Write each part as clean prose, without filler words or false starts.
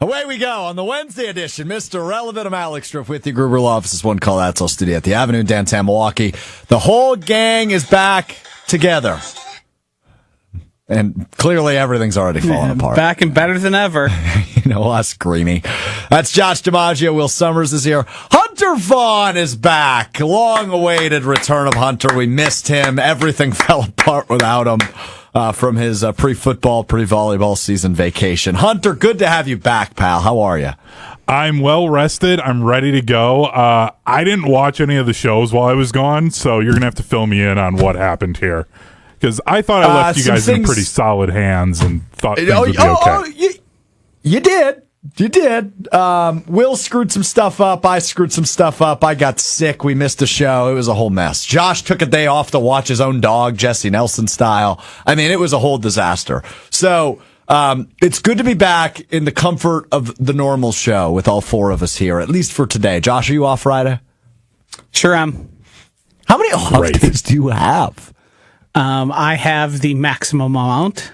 Away we go on the Wednesday edition. Mr. Relevant, I'm Alex Strouf with you. Gruber Law Office, one call outside studio at the Avenue in downtown Milwaukee. The whole gang is back together. And clearly everything's already falling apart. Back and better than ever. Us greeny. That's Josh DiMaggio. Will Sommers is here. Hunter Vaughn is back. Long-awaited return of Hunter. We missed him. Everything fell apart without him from his pre-football, pre-volleyball season vacation. Hunter, good to have you back, pal. How are you? I'm well rested. I'm ready to go. I didn't watch any of the shows while I was gone, so you're going to have to fill me in on what happened here. Because I thought I left you guys in pretty solid hands and thought things would be okay. You did. You did. Will screwed some stuff up. I screwed some stuff up. I got sick. We missed a show. It was a whole mess. Josh took a day off to watch his own dog, Jesse Nelson style. I mean, it was a whole disaster. So it's good to be back in the comfort of the normal show with all four of us here, at least for today. Josh, are you off Friday? Sure am. How many off days do you have? I have the maximum amount.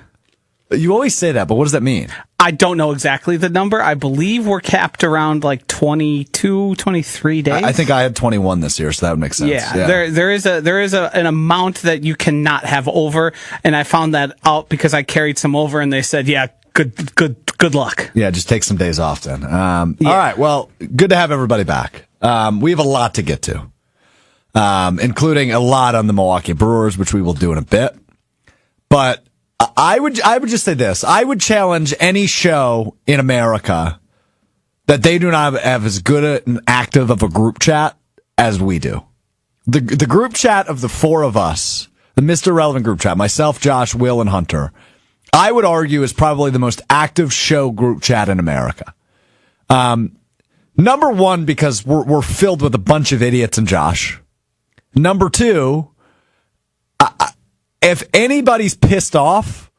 You always say that, but what does that mean? I don't know exactly the number. I believe we're capped around like 22, 23 days. I think I had 21 this year, so that would make sense. Yeah. There is an amount that you cannot have over, and I found that out because I carried some over, and they said, yeah, good luck. Yeah, just take some days off then. All right, well, good to have everybody back. We have a lot to get to, including a lot on the Milwaukee Brewers, which we will do in a bit. But I would just say this. I would challenge any show in America that they do not have as good and active of a group chat as we do. The group chat of the four of us, the Mr. Relevant group chat, myself, Josh, Will, and Hunter, I would argue is probably the most active show group chat in America. Number one, because we're filled with a bunch of idiots and Josh. Number two, if anybody's pissed off,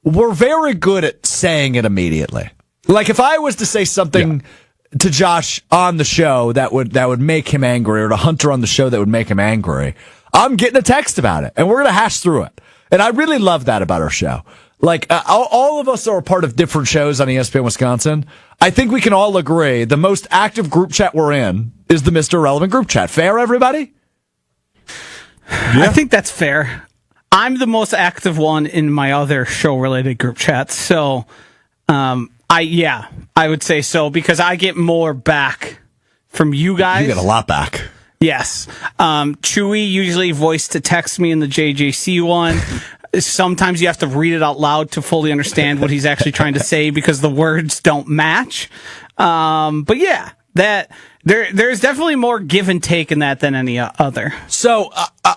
we're very good at saying it immediately. Like if I was to say something to Josh on the show that would make him angry, or to Hunter on the show that would make him angry, I'm getting a text about it, and we're going to hash through it. And I really love that about our show. Like all of us are a part of different shows on ESPN Wisconsin. I think we can all agree the most active group chat we're in is the Mr. Relevant group chat. Fair, everybody? Yeah. I think that's fair. I'm the most active one in my other show-related group chats, so I would say so, because I get more back from you guys. You get a lot back. Yes. Chewy usually voice to text me in the JJC one. Sometimes you have to read it out loud to fully understand what he's actually trying to say because the words don't match. But yeah, there's definitely more give and take in that than any other. So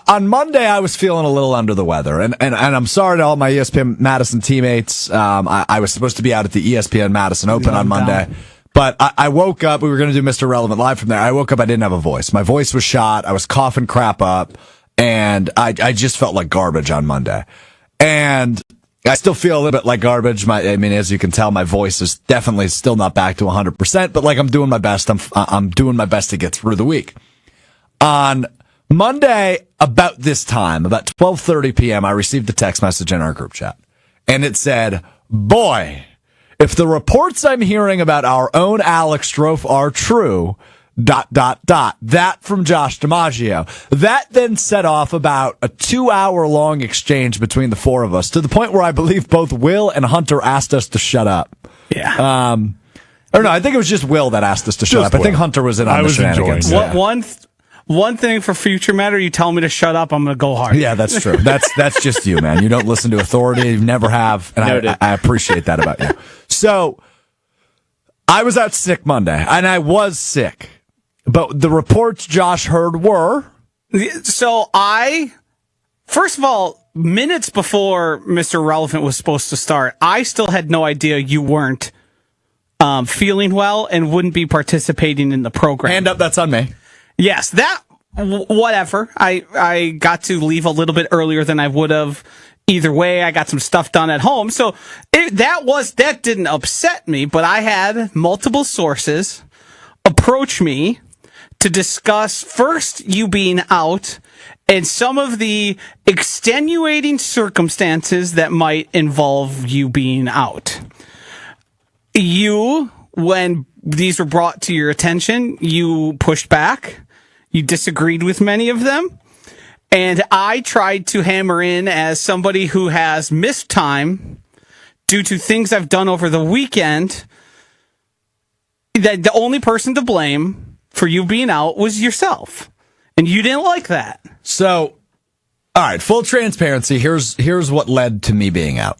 on Monday, I was feeling a little under the weather, and I'm sorry to all my ESPN Madison teammates. I was supposed to be out at the ESPN Madison Open on Monday, but I woke up. We were going to do Mr. Relevant live from there. I woke up. I didn't have a voice. My voice was shot. I was coughing crap up, and I just felt like garbage on Monday. And I still feel a little bit like garbage. As you can tell, my voice is definitely still not back to 100%, but like I'm doing my best. I'm doing my best to get through the week. On Monday, about this time, about 12:30 p.m., I received a text message in our group chat, and it said, "Boy, if the reports I'm hearing about our own Alex Strouf are true, ... That from Josh DiMaggio." That then set off about a 2-hour-long exchange between the four of us, to the point where I believe both Will and Hunter asked us to shut up. Yeah. Or no, I think it was just Will that asked us to shut up. I think Hunter was in on the shenanigans. One thing for future matter, you tell me to shut up, I'm going to go hard. Yeah, that's true. That's just you, man. You don't listen to authority. You never have. And I appreciate that about you. So I was out sick Monday, and I was sick. But the reports Josh heard were... So first of all, minutes before Mr. Relevant was supposed to start, I still had no idea you weren't feeling well and wouldn't be participating in the program. Hand up, that's on me. Yes, whatever. I got to leave a little bit earlier than I would have. Either way, I got some stuff done at home. So that didn't upset me, but I had multiple sources approach me to discuss first you being out and some of the extenuating circumstances that might involve you being out. when these were brought to your attention, you pushed back. You disagreed with many of them. And I tried to hammer in as somebody who has missed time due to things I've done over the weekend, that the only person to blame for you being out was yourself. And you didn't like that. So, all right, full transparency. Here's what led to me being out.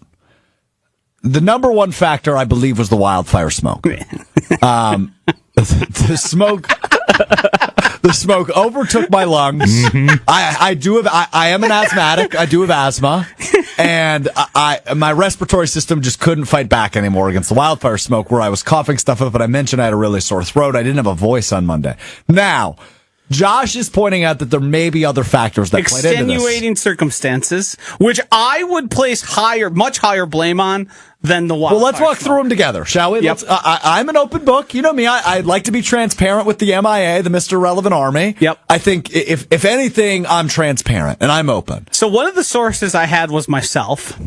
The number one factor, I believe, was the wildfire smoke. The smoke overtook my lungs. Mm-hmm. I am an asthmatic. I do have asthma, and my respiratory system just couldn't fight back anymore against the wildfire smoke, where I was coughing stuff up. And I mentioned I had a really sore throat. I didn't have a voice on Monday. Now, Josh is pointing out that there may be other factors that played into this. Extenuating circumstances, which I would place much higher blame on than the wildfire. Well, let's walk through them together, shall we? Yep. I'm an open book. You know me. I like to be transparent with the MIA, the Mr. Relevant Army. Yep. I think if anything, I'm transparent and I'm open. So one of the sources I had was myself.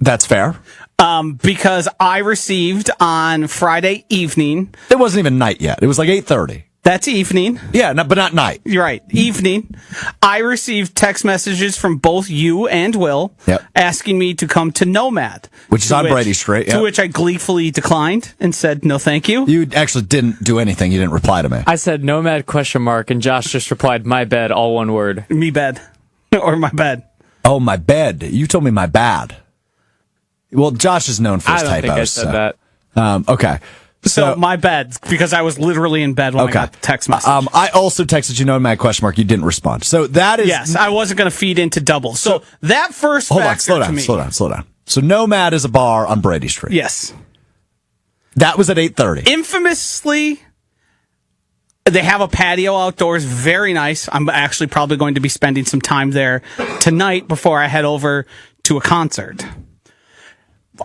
That's fair. Because I received on Friday evening. It wasn't even night yet. It was like 8:30. That's evening. Yeah, but not night. You're right. Evening. I received text messages from both you and Will asking me to come to Nomad. Which is on Brady Street. To which I gleefully declined and said, no, thank you. You actually didn't do anything. You didn't reply to me. I said Nomad ? And Josh just replied, my bed, all one word. Me bed. Or my bed. Oh, my bed. You told me my bad. Well, Josh is known for his typos. I don't think I said that. Okay. So my bed, because I was literally in bed when I got the text message. I also texted you Nomad ? You didn't respond. So that is... Yes, I wasn't going to feed into double. So that first hold on, factor slow down. So Nomad is a bar on Brady Street. Yes. That was at 8:30. Infamously, they have a patio outdoors, very nice. I'm actually probably going to be spending some time there tonight before I head over to a concert.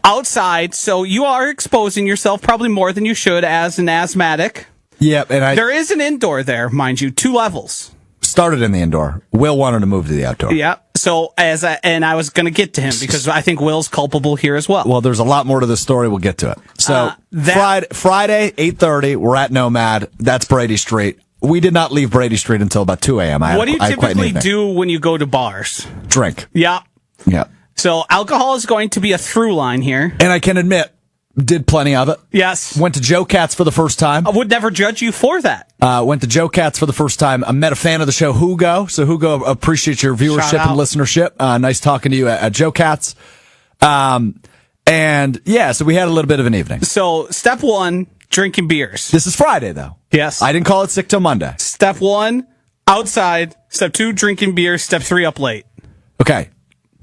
Outside, so you are exposing yourself probably more than you should as an asthmatic. Yep, and there is an indoor there, mind you, 2 levels. Started in the indoor. Will wanted to move to the outdoor. Yeah. So I was going to get to him because I think Will's culpable here as well. Well, there's a lot more to the story. We'll get to it. So Friday 8:30, we're at Nomad. That's Brady Street. We did not leave Brady Street until about 2 a.m. What do you typically do when you go to bars? Drink. Yeah. Yeah. So alcohol is going to be a through line here. And I can admit, did plenty of it. Yes. Went to Joe Katz for the first time. I would never judge you for that. Went to Joe Katz for the first time. I met a fan of the show, Hugo. So Hugo, appreciate your viewership and listenership. Nice talking to you at Joe Katz. And yeah, so we had a little bit of an evening. So step 1, drinking beers. This is Friday though. Yes. I didn't call it sick till Monday. Step 1, outside. Step 2, drinking beer. Step 3, up late. Okay.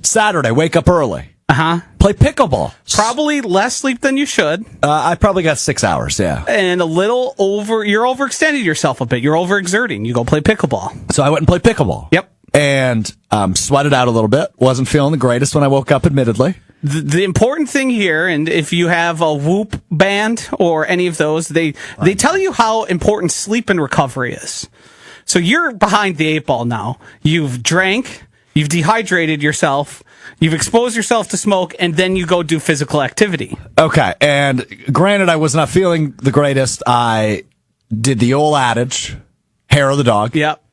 Saturday, wake up early. Play pickleball. Probably less sleep than you should. I probably got 6 hours, yeah. And you're overextending yourself a bit. You're overexerting. You go play pickleball. So I went and played pickleball. Yep. And sweated out a little bit. Wasn't feeling the greatest when I woke up, admittedly. The important thing here, and if you have a Whoop band or any of those, they tell you how important sleep and recovery is. So you're behind the 8 ball now. You've drank. You've dehydrated yourself, you've exposed yourself to smoke, and then you go do physical activity. Okay, and granted, I was not feeling the greatest. I did the old adage, hair of the dog. Yep.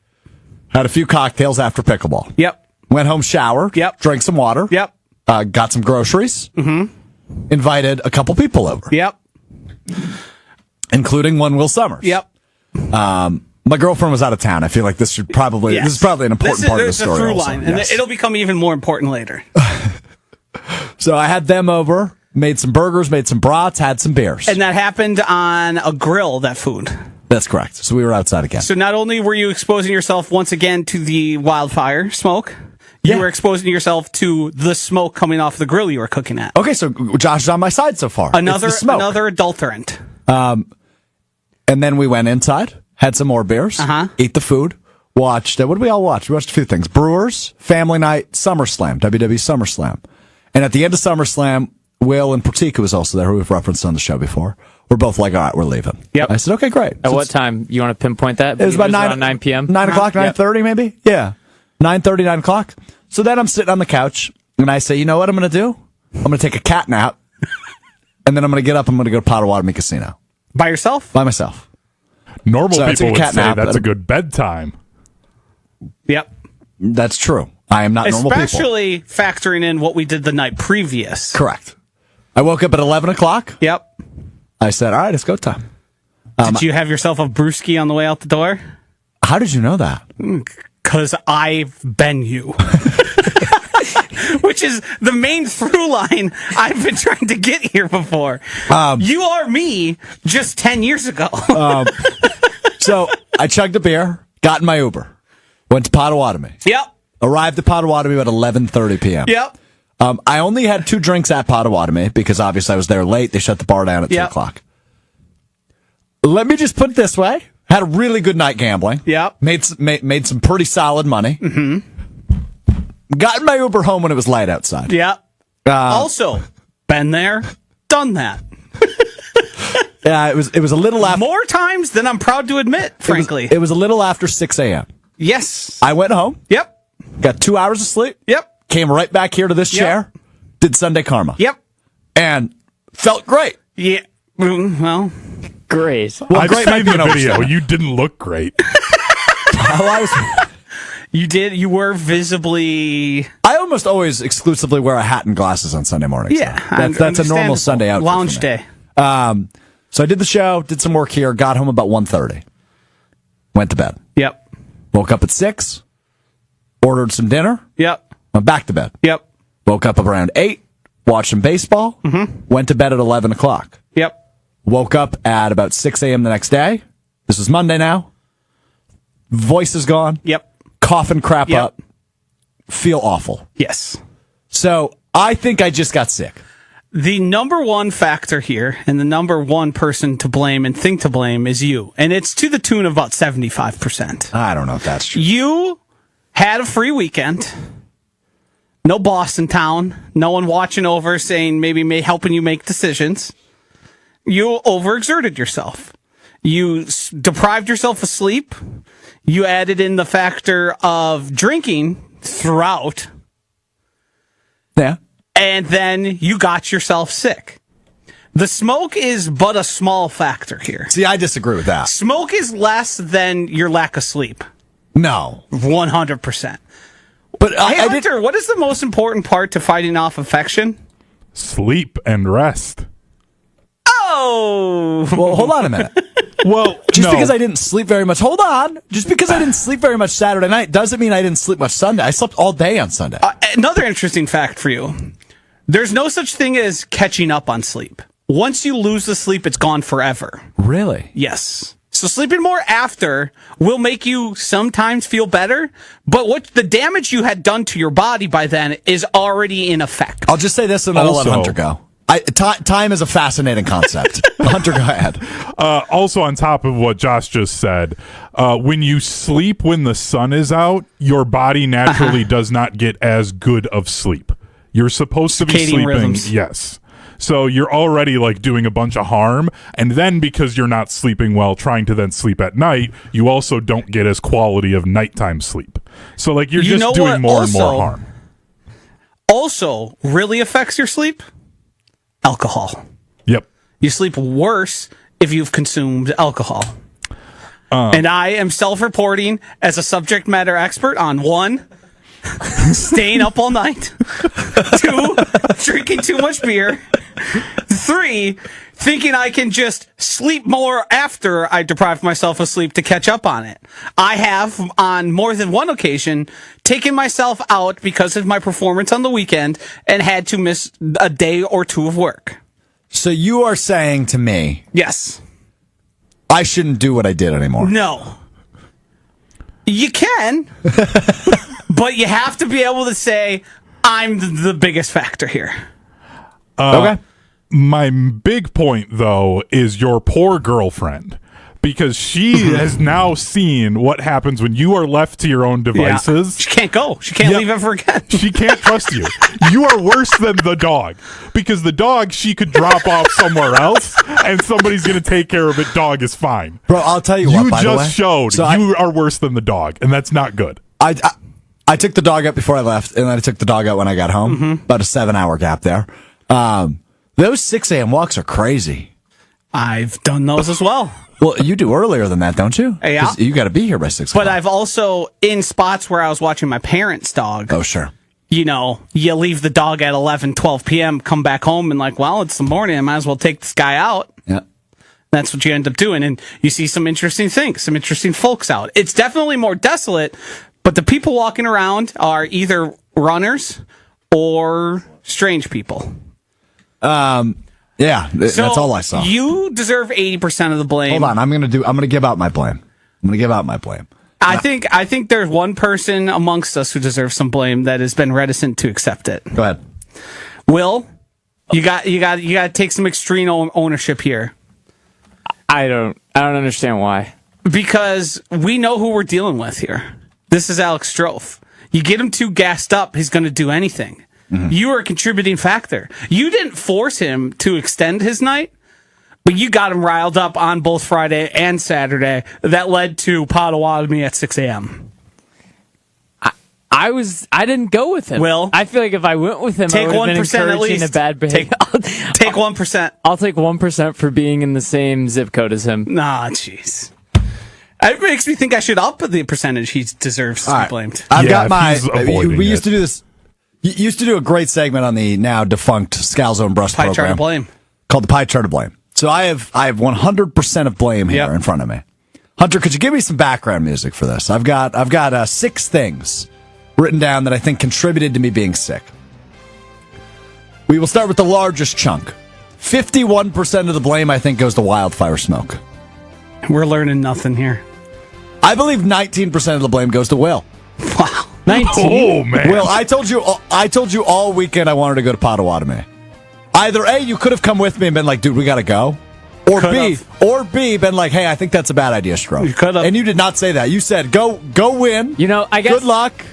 Had a few cocktails after pickleball. Yep. Went home, showered. Yep. Drank some water. Yep. Got some groceries. Mm-hmm. Invited a couple people over. Yep. Including one Will Sommers. Yep. My girlfriend was out of town. I feel like this is probably an important part of the story. It's a through also. line, and it'll become even more important later. So I had them over, made some burgers, made some brats, had some beers. And that happened on a grill, that food. That's correct. So we were outside again. So not only were you exposing yourself once again to the wildfire smoke, you were exposing yourself to the smoke coming off the grill you were cooking at. Okay, so Josh is on my side so far. Another adulterant. And then we went inside. Had some more beers, ate the food, watched, what did we all watch? We watched a few things. Brewers, Family Night, SummerSlam, WWE SummerSlam. And at the end of SummerSlam, Will and Pratik, who was also there, who we've referenced on the show before, we're both like, all right, we're leaving. Yep. I said, okay, great. At what time? You want to pinpoint that? It was about 9 p.m.? 9 o'clock, 9:30 maybe? Yeah. 9:30, 9 o'clock. So then I'm sitting on the couch, and I say, you know what I'm going to do? I'm going to take a cat nap. and then I'm going to get up. I'm going to go to Potawatomi Casino By yourself? by myself. Normal So I people took a would cat say nap. that's a good bedtime. Yep. That's true. I am not normal people. Especially factoring in what we did the night previous. Correct. I woke up at 11 o'clock. Yep. I said, all right, it's go time. Did you have yourself a brewski on the way out the door? How did you know that? Because I've been you. Which is the main through line I've been trying to get here before. You are me just 10 years ago. So I chugged a beer, got in my Uber, went to Potawatomi. Yep. Arrived at Potawatomi at 11:30 p.m. Yep. I only had 2 drinks at Potawatomi because obviously I was there late. They shut the bar down at 2 o'clock. Let me just put it this way. Had a really good night gambling. Yep. Made some pretty solid money. Mm-hmm. Got in my Uber home when it was light outside. Yep. Also, been there, done that. Yeah, it was a little after. More times than I'm proud to admit, frankly. It was a little after 6 a.m. Yes. I went home. Yep. Got 2 hours of sleep. Yep. Came right back here to this chair. Did Sunday Karma. Yep. And felt great. Yeah. Well, Great. Well, I've great seen might be the an video. overstatement. You didn't look great. you did. You were visibly. I almost always exclusively wear a hat and glasses on Sunday mornings. Yeah. That's a normal understandable. Sunday outfit. Lounge for me. day. So I did the show, did some work here, got home about 1:30. Went to bed. Yep. Woke up at 6. Ordered some dinner. Yep. Went back to bed. Yep. Woke up around 8. Watched some baseball. Mm-hmm. Went to bed at 11 o'clock. Yep. Woke up at about 6 a.m. the next day. This is Monday now. Voice is gone. Yep. Coughing crap Yep. up. Feel awful. Yes. So I think I just got sick. The number one factor here, and the number one person to blame and think to blame is you. And it's to the tune of about 75%. I don't know if that's true. You had a free weekend. No boss in town. No one watching over saying maybe helping you make decisions. You overexerted yourself. You deprived yourself of sleep. You added in the factor of drinking throughout. Yeah. And then you got yourself sick. The smoke is but a small factor here. See, I disagree with that. Smoke is less than your lack of sleep. No. 100%. But Hey, I did. Hunter, what is the most important part to fighting off infection? Sleep and rest. Oh! Well, hold on a minute. Well, Just no. because I didn't sleep very much. Hold on. Just because I didn't sleep very much Saturday night doesn't mean I didn't sleep much Sunday. I slept all day on Sunday. Another interesting fact for you. There's no such thing as catching up on sleep. Once you lose the sleep, it's gone forever. Really? Yes. So sleeping more after will make you sometimes feel better, but what the damage you had done to your body by then is already in effect. I'll just say this and then I'll let Also- Hunter go. Time is a fascinating concept. Hunter, go ahead. Also, on top of what Josh just said, when you sleep when the sun is out, your body naturally does not get as good of sleep. You're supposed to be Circadian sleeping. rhythms. Yes. So you're already like doing a bunch of harm. And then because you're not sleeping well, trying to then sleep at night, you also don't get as quality of nighttime sleep. So like you're You know just doing what more and more also- harm. Also, really affects your sleep? Alcohol. Yep. You sleep worse if you've consumed alcohol. And I am self-reporting as a subject matter expert on 1, staying up all night, 2, drinking too much beer, 3, thinking I can just sleep more after I deprive myself of sleep to catch up on it. I have, on more than one occasion, taken myself out because of my performance on the weekend and had to miss a day or 2 of work. So you are saying to me, Yes. I shouldn't do what I did anymore. No. You can, but you have to be able to say, I'm the biggest factor here. Okay. My big point, though, is your poor girlfriend. Because she has now seen what happens when you are left to your own devices. She can't go. She can't Yep. leave ever again. She can't trust you. You are worse than the dog. Because the dog, she could drop off somewhere else, and somebody's going to take care of it. Dog is fine. Bro, I'll tell you what, You by the way. just showed So you are worse than the dog, and that's not good. I took the dog out before I left, and then I took the dog out when I got home. About a 7-hour gap there. Those 6 a.m. walks are crazy. I've done those as well. Well, you do earlier than that, don't you? Yeah. 'Cause you got to be here by 6 But o'clock. I've also, in spots where I was watching my parents' dog, Oh, sure. you leave the dog at 11, 12 p.m., come back home and well, it's the morning. I might as well take this guy out. Yeah. That's what you end up doing. And you see some interesting things, some interesting folks out. It's definitely more desolate, but the people walking around are either runners or strange people. Yeah, that's all I saw. You deserve 80% of the blame. Hold on, I'm gonna give out my blame. I think there's one person amongst us who deserves some blame that has been reticent to accept it. Go ahead. Will, you got to take some extreme ownership here. I don't understand why. Because we know who we're dealing with here. This is Alex Strouf. You get him too gassed up, he's going to do anything. Mm-hmm. You are a contributing factor. You didn't force him to extend his night, but you got him riled up on both Friday and Saturday. That led to Potawatomi at 6 a.m. I didn't go with him. Will, I feel like if I went with him, take I would have been 1% at least. A bad behavior. Take 1%. I'll take 1% for being in the same zip code as him. Nah, jeez. It makes me think I should up the percentage he deserves to be blamed. I've got my. We used to do this. You used to do a great segment on the now defunct Scalzo and Brush Pie program chart of blame, called the Pie Chart of Blame. So I have 100% of blame here in front of me. Hunter, could you give me some background music for this? I've got 6 things written down that I think contributed to me being sick. We will start with the largest chunk. 51% of the blame, I think, goes to wildfire smoke. We're learning nothing here. I believe 19% of the blame goes to Will. Wow. 19. Oh, man. Will, I told you all weekend I wanted to go to Potawatomi. Either A, you could have come with me and been like, dude, we got to go. Or B, been like, hey, I think that's a bad idea, Strouf. You could have. And you did not say that. You said, go win. I guess. Good luck.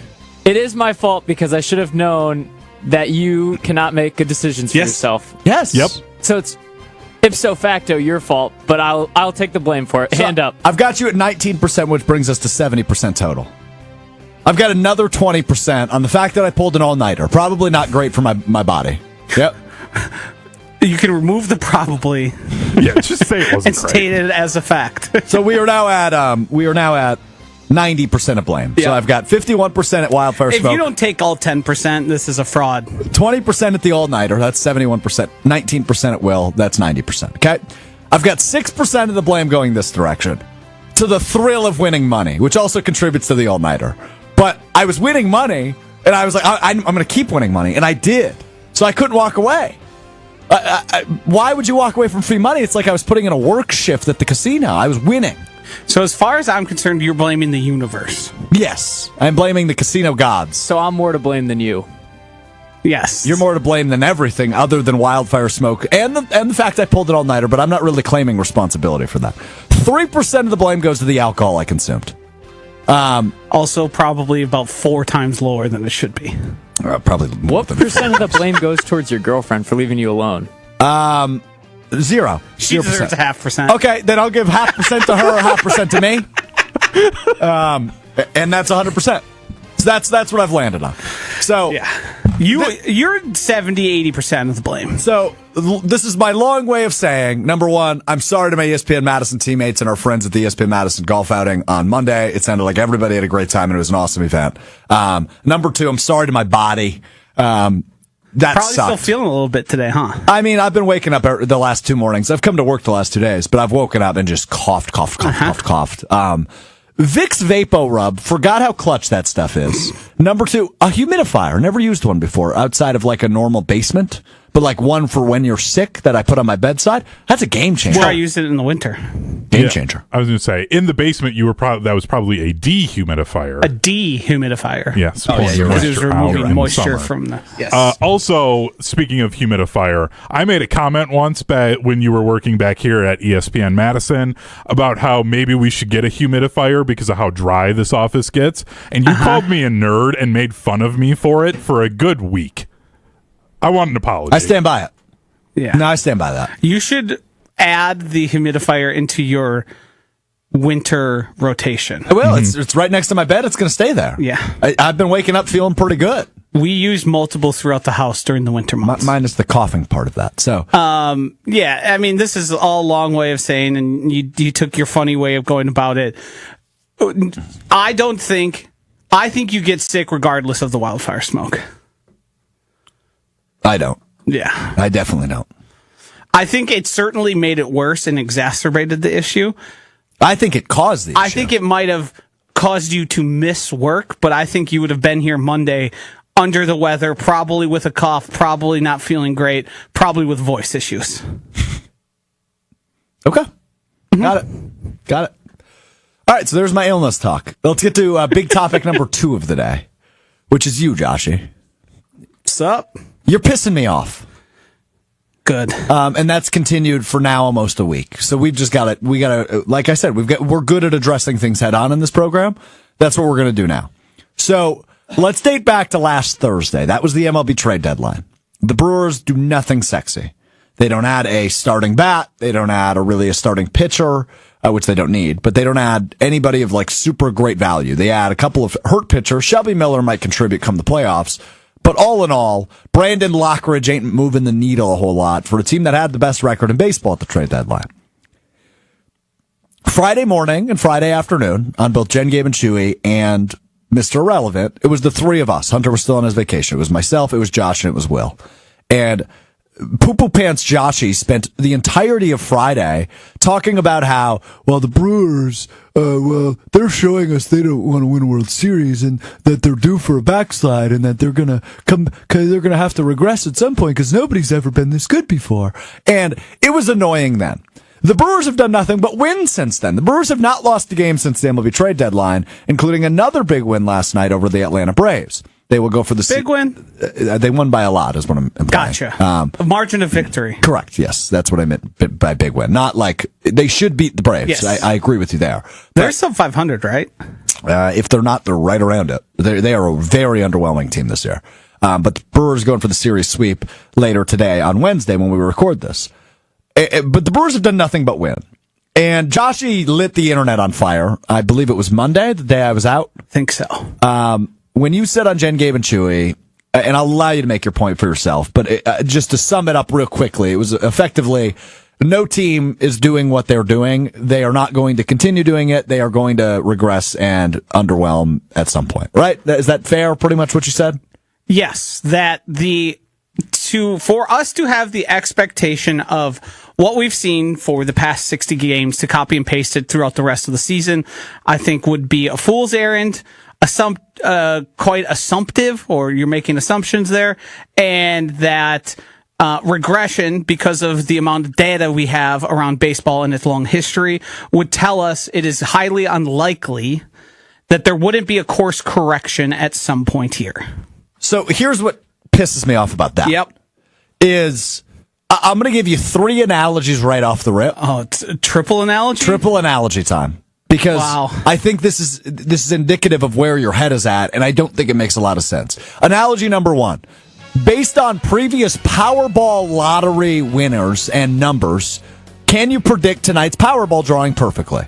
It is my fault because I should have known that you cannot make good decisions for yourself. Yes. Yep. So it's ipso facto your fault, but I'll take the blame for it. So Hand up. I've got you at 19%, which brings us to 70% total. I've got another 20% on the fact that I pulled an all-nighter. Probably not great for my body. Yep. You can remove the probably. Yeah, just say it wasn't and state it as a fact. So we are now at 90% of blame. Yeah. So I've got 51% at wildfire If smoke. you don't take all 10%, this is a fraud. 20% at the all-nighter. That's 71%. 19% at Will. That's 90%. Okay? I've got 6% of the blame going this direction. To the thrill of winning money, which also contributes to the all-nighter. But I was winning money, and I was like, I'm going to keep winning money. And I did. So I couldn't walk away. Why would you walk away from free money? It's like I was putting in a work shift at the casino. I was winning. So as far as I'm concerned, you're blaming the universe. Yes. I'm blaming the casino gods. So I'm more to blame than you. Yes. You're more to blame than everything other than wildfire smoke and the fact I pulled it all-nighter, but I'm not really claiming responsibility for that. 3% of the blame goes to the alcohol I consumed. Also probably about 4 times lower than it should be. Probably more What than percent of the blame goes towards your girlfriend for leaving you alone? 0. She 0%. deserves a 0.5%. Okay, then I'll give 0.5% to her, 0.5% to me. And that's 100%. So that's what I've landed on. So Yeah. You're 70-80% of the blame. So this is my long way of saying, number one, I'm sorry to my ESPN Madison teammates and our friends at the ESPN Madison golf outing on Monday. It sounded like everybody had a great time and it was an awesome event. Number two, I'm sorry to my body. That Probably sucked. still feeling a little bit today, huh? I mean, I've been waking up the last 2 mornings. I've come to work the last 2 days, but I've woken up and just coughed. Vicks Vapo Rub, forgot how clutch that stuff is. Number two, a humidifier. Never used one before outside of like a normal basement, but like one for when you're sick that I put on my bedside. That's a game changer. Try use it in the winter. Game changer. I was going to say, in the basement, that was probably a dehumidifier. A dehumidifier. Yes. Because it was removing in moisture summer. from the. Yes. Also, speaking of humidifier, I made a comment once when you were working back here at ESPN Madison about how maybe we should get a humidifier because of how dry this office gets. And you called me a nerd and made fun of me for it for a good week. I want an apology. I stand by it. Yeah. No, I stand by that. You should add the humidifier into your winter rotation. Well, it's right next to my bed. It's going to stay there. Yeah. I've been waking up feeling pretty good. We use multiple throughout the house during the winter months. Minus the coughing part of that. So, yeah, I mean, this is all a long way of saying, and you took your funny way of going about it. I think you get sick regardless of the wildfire smoke. I don't. Yeah. I definitely don't. I think it certainly made it worse and exacerbated the issue. I think it caused the issue. I think it might have caused you to miss work, but I think you would have been here Monday under the weather, probably with a cough, probably not feeling great, probably with voice issues. Okay. Got it. All right, so there's my illness talk. Let's get to big topic number 2 of the day, which is you, Joshy. What's up? You're pissing me off. Good. And that's continued for now almost a week. So we've just got to, like I said, we're good at addressing things head on in this program. That's what we're going to do now. So let's date back to last Thursday. That was the MLB Trade Deadline. The Brewers do nothing sexy. They don't add a starting bat. They don't add a starting pitcher, which they don't need, but they don't add anybody of like super great value. They add a couple of hurt pitchers. Shelby Miller might contribute come the playoffs. But all in all, Brandon Lockridge ain't moving the needle a whole lot for a team that had the best record in baseball at the trade deadline. Friday morning and Friday afternoon on both Jen, Gabe, and Chewy and Mr. Irrelevant, it was the three of us. Hunter was still on his vacation. It was myself, it was Josh, and it was Will. And Poo-Poo Pants Joshy spent the entirety of Friday talking about how, well, the Brewers, they're showing us they don't want to win a World Series and that they're due for a backslide and that they're going to have to regress at some point because nobody's ever been this good before. And it was annoying then. The Brewers have done nothing but win since then. The Brewers have not lost a game since the MLB Trade Deadline, including another big win last night over the Atlanta Braves. They will go for the big win. They won by a lot, is what I'm implying. Gotcha. A margin of victory. Correct. Yes, that's what I meant by big win. Not like they should beat the Braves. Yes. I agree with you there. They're sub 500, right? If they're not, they're right around it. They are a very underwhelming team this year. But the Brewers going for the series sweep later today on Wednesday when we record this. But the Brewers have done nothing but win. And Joshy lit the internet on fire. I believe it was Monday, the day I was out. I think so. When you said on Jen, Gabe, and Chewy, and I'll allow you to make your point for yourself, but just to sum it up real quickly, it was effectively no team is doing what they're doing. They are not going to continue doing it. They are going to regress and underwhelm at some point, right? Is that fair, pretty much what you said? Yes, that for us to have the expectation of what we've seen for the past 60 games to copy and paste it throughout the rest of the season, I think would be a fool's errand, quite assumptive, or you're making assumptions there, and that regression, because of the amount of data we have around baseball and its long history, would tell us it is highly unlikely that there wouldn't be a course correction at some point here. So here's what pisses me off about that. Yep. Is I'm going to give you 3 analogies right off the rip. Oh, it's a triple analogy? Triple analogy time. Because I think this is indicative of where your head is at, and I don't think it makes a lot of sense. Analogy number 1. Based on previous Powerball lottery winners and numbers, can you predict tonight's Powerball drawing perfectly?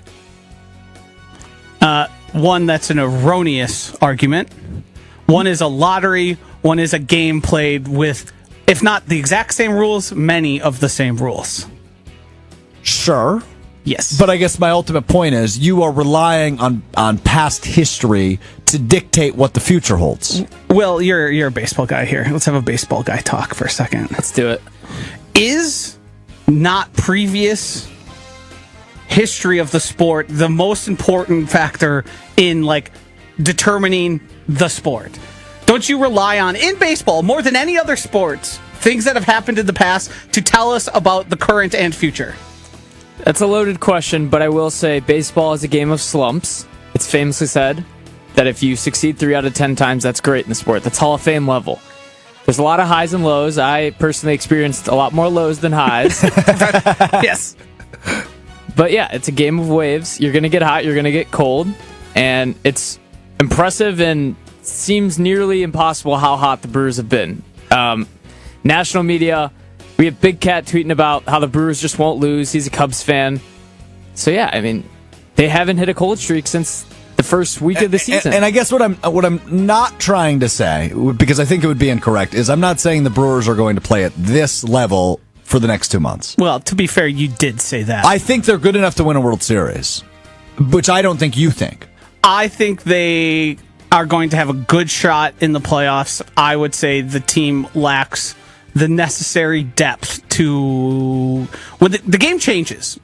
One, that's an erroneous argument. One is a lottery. One is a game played with, if not the exact same rules, many of the same rules. Sure. Yes. But I guess my ultimate point is you are relying on past history to dictate what the future holds. Well, you're a baseball guy here. Let's have a baseball guy talk for a second. Let's do it. Is not previous history of the sport the most important factor in like determining the sport? Don't you rely on, in baseball, more than any other sports, things that have happened in the past to tell us about the current and future? That's a loaded question, but I will say baseball is a game of slumps. It's famously said that if you succeed 3 out of 10 times, that's great in the sport. That's Hall of Fame level. There's a lot of highs and lows. I personally experienced a lot more lows than highs. Yes. But yeah, it's a game of waves. You're going to get hot, you're going to get cold, and it's impressive and seems nearly impossible how hot the Brewers have been. National media, we have Big Cat tweeting about how the Brewers just won't lose. He's a Cubs fan. So yeah, I mean, they haven't hit a cold streak since the first week of the season. And I guess what I'm not trying to say, because I think it would be incorrect, is I'm not saying the Brewers are going to play at this level for the next 2 months. Well, to be fair, you did say that. I think they're good enough to win a World Series, which I don't think you think. I think they are going to have a good shot in the playoffs. I would say the team lacks the necessary depth to... When the game changes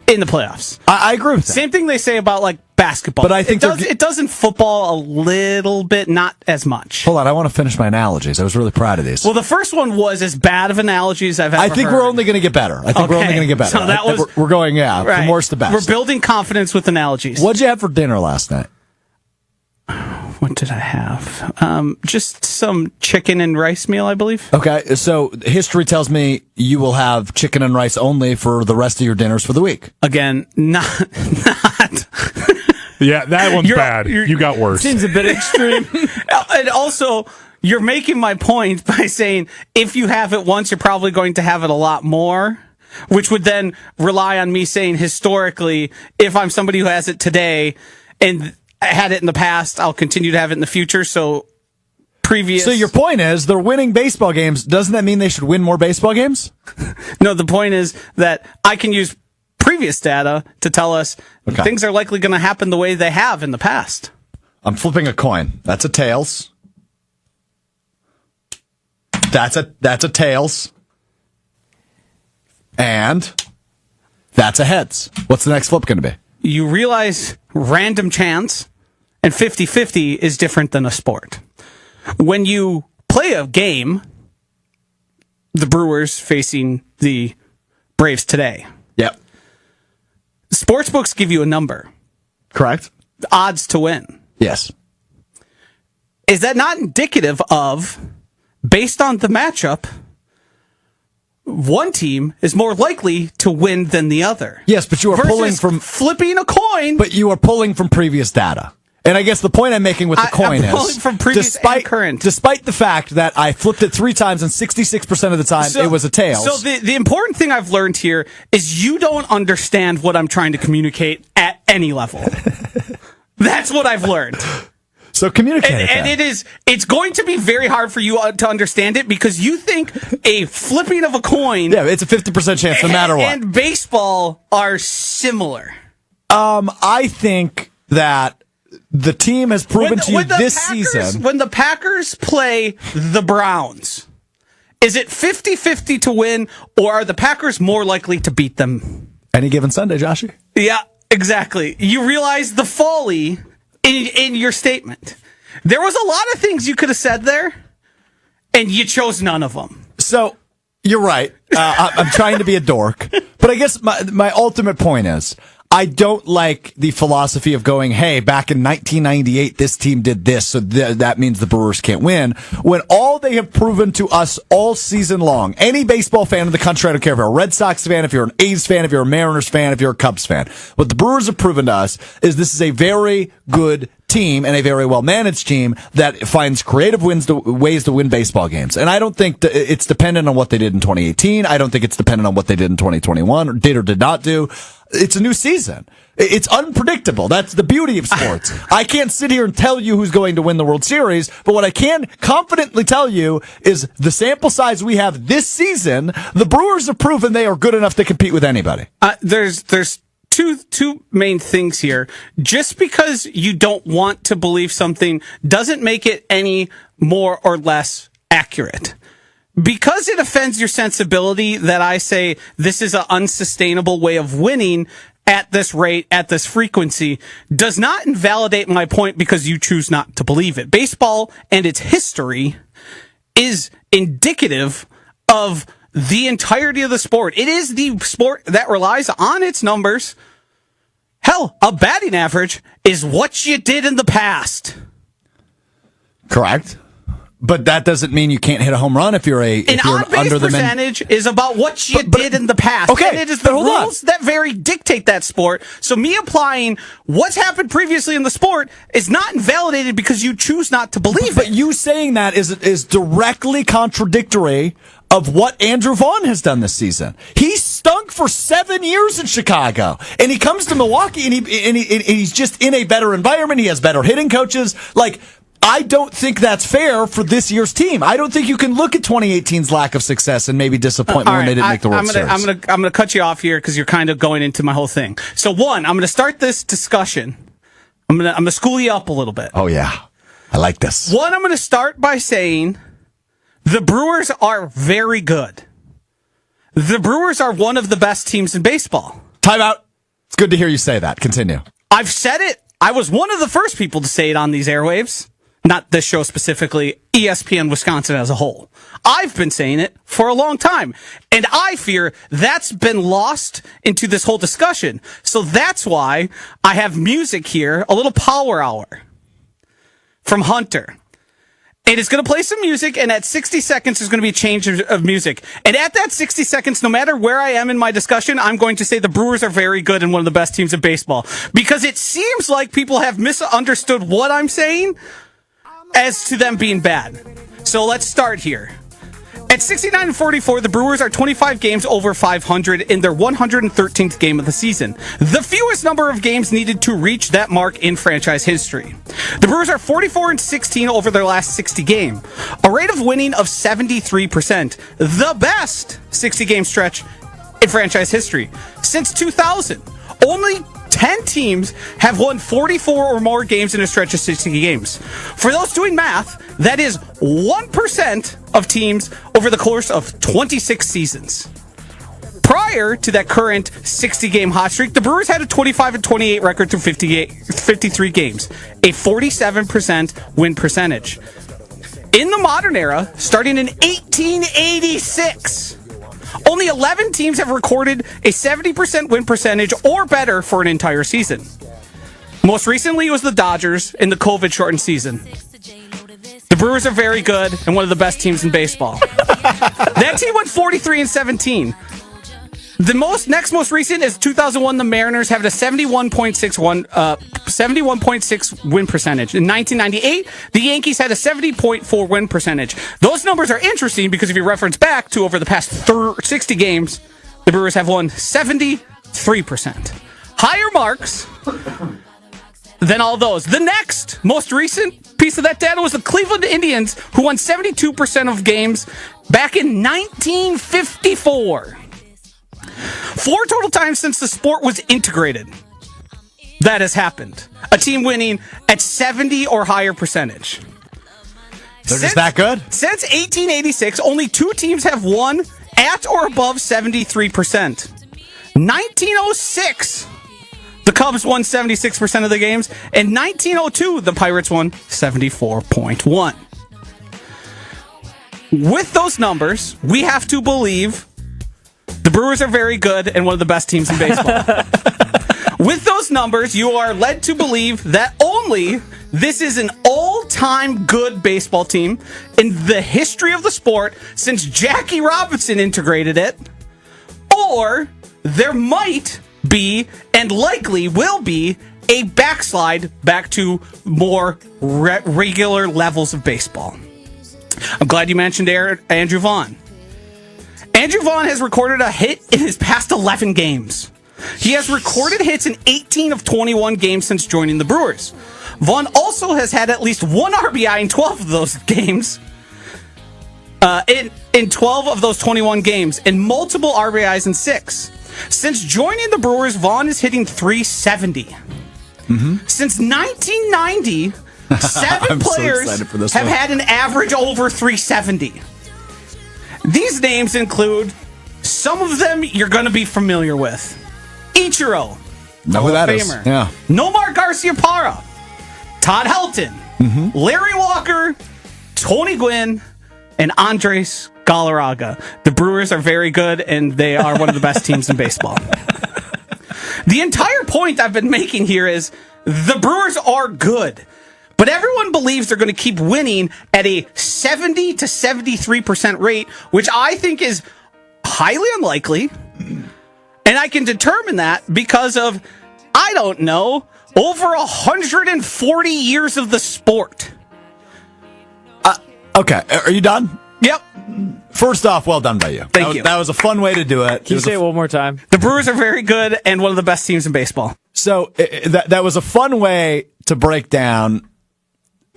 in the playoffs. I agree with that. Same thing they say about like basketball. But I think it does in football a little bit, not as much. Hold on, I want to finish my analogies. I was really proud of these. Well, the first one was as bad of analogies I've ever heard. I think we're only going to get better. We're only going to get better. So that was, we're going, right. from worst to best. We're building confidence with analogies. What'd you have for dinner last night? What did I have? Just some chicken and rice meal, I believe. Okay, so history tells me you will have chicken and rice only for the rest of your dinners for the week. Again, not. Yeah, that one's bad. You got worse. Seems a bit extreme. And also, you're making my point by saying if you have it once, you're probably going to have it a lot more, which would then rely on me saying historically, if I'm somebody who has it today and had it in the past, I'll continue to have it in the future. So your point is they're winning baseball games. Doesn't that mean they should win more baseball games? No, the point is that I can use previous data to tell us things are likely going to happen the way they have in the past. I'm flipping a coin. That's a tails. That's a tails. And that's a heads. What's the next flip going to be? You realize random chance and 50-50 is different than a sport. When you play a game, the Brewers facing the Braves today. Yep. Sportsbooks give you a number. Correct. Odds to win. Yes. Is that not indicative of, based on the matchup, one team is more likely to win than the other? Yes, but you are pulling from flipping a coin. But you are pulling from previous data. And I guess the point I'm making with the coin I'm pulling from previous and current. Despite the fact that I flipped it 3 times and 66% of the time it was a tails. So the important thing I've learned here is you don't understand what I'm trying to communicate at any level. That's what I've learned. So communicate it. And it's going to be very hard for you to understand it because you think a flipping of a coin. Yeah, it's a 50% chance no matter what. And baseball are similar. I think that the team has proven to you this season. When the Packers play the Browns, is it 50-50 to win, or are the Packers more likely to beat them? Any given Sunday, Joshy. Yeah, exactly. You realize the folly in your statement. There was a lot of things you could have said there, and you chose none of them. So, you're right. I'm trying to be a dork. But I guess my ultimate point is, I don't like the philosophy of going, hey, back in 1998, this team did this, so that means the Brewers can't win. When all they have proven to us all season long, any baseball fan in the country, I don't care if you're a Red Sox fan, if you're an A's fan, if you're a Mariners fan, if you're a Cubs fan, what the Brewers have proven to us is this is a very good team and a very well-managed team that finds creative ways to win baseball games. And I don't think it's dependent on what they did in 2018. I don't think it's dependent on what they did in 2021 or did not do. It's a new season. It's unpredictable. That's the beauty of sports. I can't sit here and tell you who's going to win the World Series, but what I can confidently tell you is the sample size we have this season, the Brewers have proven they are good enough to compete with anybody. There's two main things here. Just because you don't want to believe something doesn't make it any more or less accurate. Because it offends your sensibility that I say this is an unsustainable way of winning at this rate, at this frequency, does not invalidate my point because you choose not to believe it. Baseball and its history is indicative of the entirety of the sport. It is the sport that relies on its numbers. Hell, a batting average is what you did in the past. Correct. But that doesn't mean you can't hit a home run if you're an on-base percentage is about what you did in the past. Okay, and it is the rules that vary dictate that sport. So me applying what's happened previously in the sport is not invalidated because you choose not to believe it. But you saying that is directly contradictory of what Andrew Vaughn has done this season. He stunk for 7 years in Chicago, and he comes to Milwaukee, and he's just in a better environment. He has better hitting coaches. Like, I don't think that's fair for this year's team. I don't think you can look at 2018's lack of success and maybe disappointment when they didn't make the World Series. I'm gonna cut you off here because you're kind of going into my whole thing. So one, I'm gonna start this discussion. I'm gonna school you up a little bit. Oh yeah, I like this. One, I'm gonna start by saying the Brewers are very good. The Brewers are one of the best teams in baseball. Time out. It's good to hear you say that. Continue. I've said it. I was one of the first people to say it on these airwaves. Not this show specifically, ESPN Wisconsin as a whole. I've been saying it for a long time. And I fear that's been lost into this whole discussion. So that's why I have music here, a little power hour from Hunter. And it's going to play some music, and at 60 seconds, there's going to be a change of music. And at that 60 seconds, no matter where I am in my discussion, I'm going to say the Brewers are very good and one of the best teams in baseball. Because it seems like people have misunderstood what I'm saying as to them being bad. So let's start here. At 69-44, the Brewers are 25 games over 500 in their 113th game of the season, the fewest number of games needed to reach that mark in franchise history. The Brewers are 44-16 over their last 60 games, a rate of winning of 73%, the best 60-game stretch in franchise history. Since 2000, only 10 teams have won 44 or more games in a stretch of 60 games. For those doing math, that is 1% of teams over the course of 26 seasons. Prior to that current 60-game hot streak, the Brewers had a 25-28 record through 53 games, a 47% win percentage. In the modern era, starting in 1886, only 11 teams have recorded a 70% win percentage or better for an entire season. Most recently, it was the Dodgers in the COVID-shortened season. The Brewers are very good and one of the best teams in baseball. That team went 43-17. The next most recent is 2001. The Mariners having a 71.6 win percentage. In 1998, the Yankees had a 70.4 win percentage. Those numbers are interesting because if you reference back to over the past 60 games, the Brewers have won 73%. Higher marks than all those. The next most recent piece of that data was the Cleveland Indians, who won 72% of games back in 1954. 4 total times since the sport was integrated that has happened. A team winning at 70 or higher percentage. They're just that good? Since 1886, only 2 teams have won at or above 73%. 1906, the Cubs won 76% of the games. And 1902, the Pirates won 74.1. With those numbers, we have to believe the Brewers are very good and one of the best teams in baseball. With those numbers, you are led to believe that only this is an all-time good baseball team in the history of the sport since Jackie Robinson integrated it, or there might be and likely will be a backslide back to more regular levels of baseball. I'm glad you mentioned Andrew Vaughn. Andrew Vaughn has recorded a hit in his past 11 games. He has recorded hits in 18 of 21 games since joining the Brewers. Vaughn also has had at least 1 RBI in 12 of those games. In 12 of those 21 games, and multiple RBIs in 6. Since joining the Brewers, Vaughn is hitting .370. Mm-hmm. Since 1990, 7 players have had an average over .370. These names include, some of them you're going to be familiar with. Ichiro, know who that is. Yeah. Nomar Garciaparra, Todd Helton, Larry Walker, Tony Gwynn, and Andres Galarraga. The Brewers are very good, and they are one of the best teams in baseball. The entire point I've been making here is the Brewers are good. But everyone believes they're going to keep winning at a 70 to 73% rate, which I think is highly unlikely. And I can determine that because of, I don't know, over 140 years of the sport. Okay, are you done? Yep. First off, well done by you. Thank you. That was a fun way to do it. Can you say it one more time? The Brewers are very good and one of the best teams in baseball. So that was a fun way to break down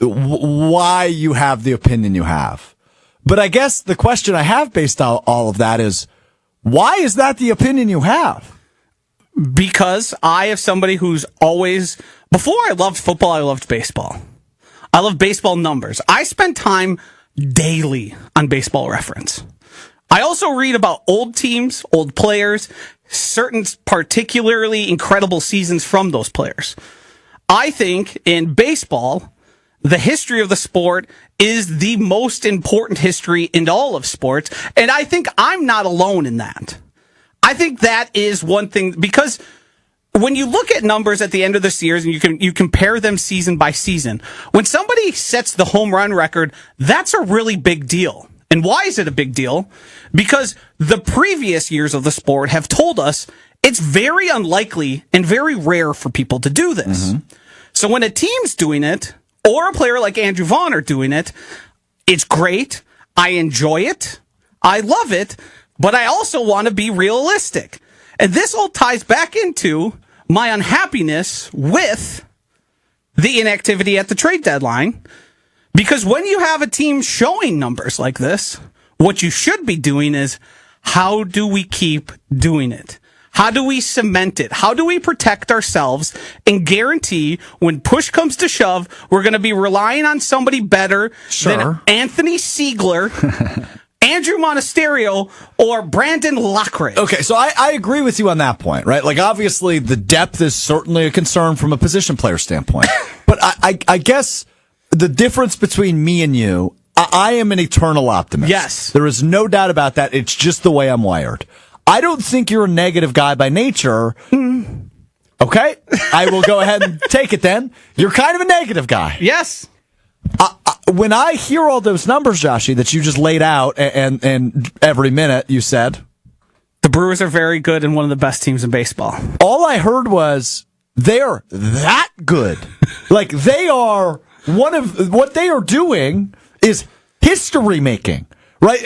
why you have the opinion you have. But I guess the question I have based on all of that is, why is that the opinion you have? Because I have somebody who's always, before I loved football, I loved baseball. I love baseball numbers. I spend time daily on Baseball Reference. I also read about old teams, old players, certain particularly incredible seasons from those players. I think in baseball, the history of the sport is the most important history in all of sports, and I think I'm not alone in that. I think that is one thing, because when you look at numbers at the end of the series and you compare them season by season, when somebody sets the home run record, that's a really big deal. And why is it a big deal? Because the previous years of the sport have told us it's very unlikely and very rare for people to do this. Mm-hmm. So when a team's doing it, or a player like Andrew Vaughn are doing it, it's great. I enjoy it. I love it. But I also want to be realistic. And this all ties back into my unhappiness with the inactivity at the trade deadline. Because when you have a team showing numbers like this, what you should be doing is, how do we keep doing it? How do we cement it? How do we protect ourselves and guarantee when push comes to shove, we're going to be relying on somebody better than Anthony Siegler, Andrew Monasterio, or Brandon Lockridge? Okay, so I agree with you on that point, right? Like, obviously, the depth is certainly a concern from a position player standpoint. But I guess the difference between me and you, I am an eternal optimist. Yes. There is no doubt about that. It's just the way I'm wired. I don't think you're a negative guy by nature. Okay? I will go ahead and take it then. You're kind of a negative guy. Yes. When I hear all those numbers, Joshy, that you just laid out, and every minute you said, the Brewers are very good and one of the best teams in baseball. All I heard was, they're that good. Like, they are what they are doing is history making. Right,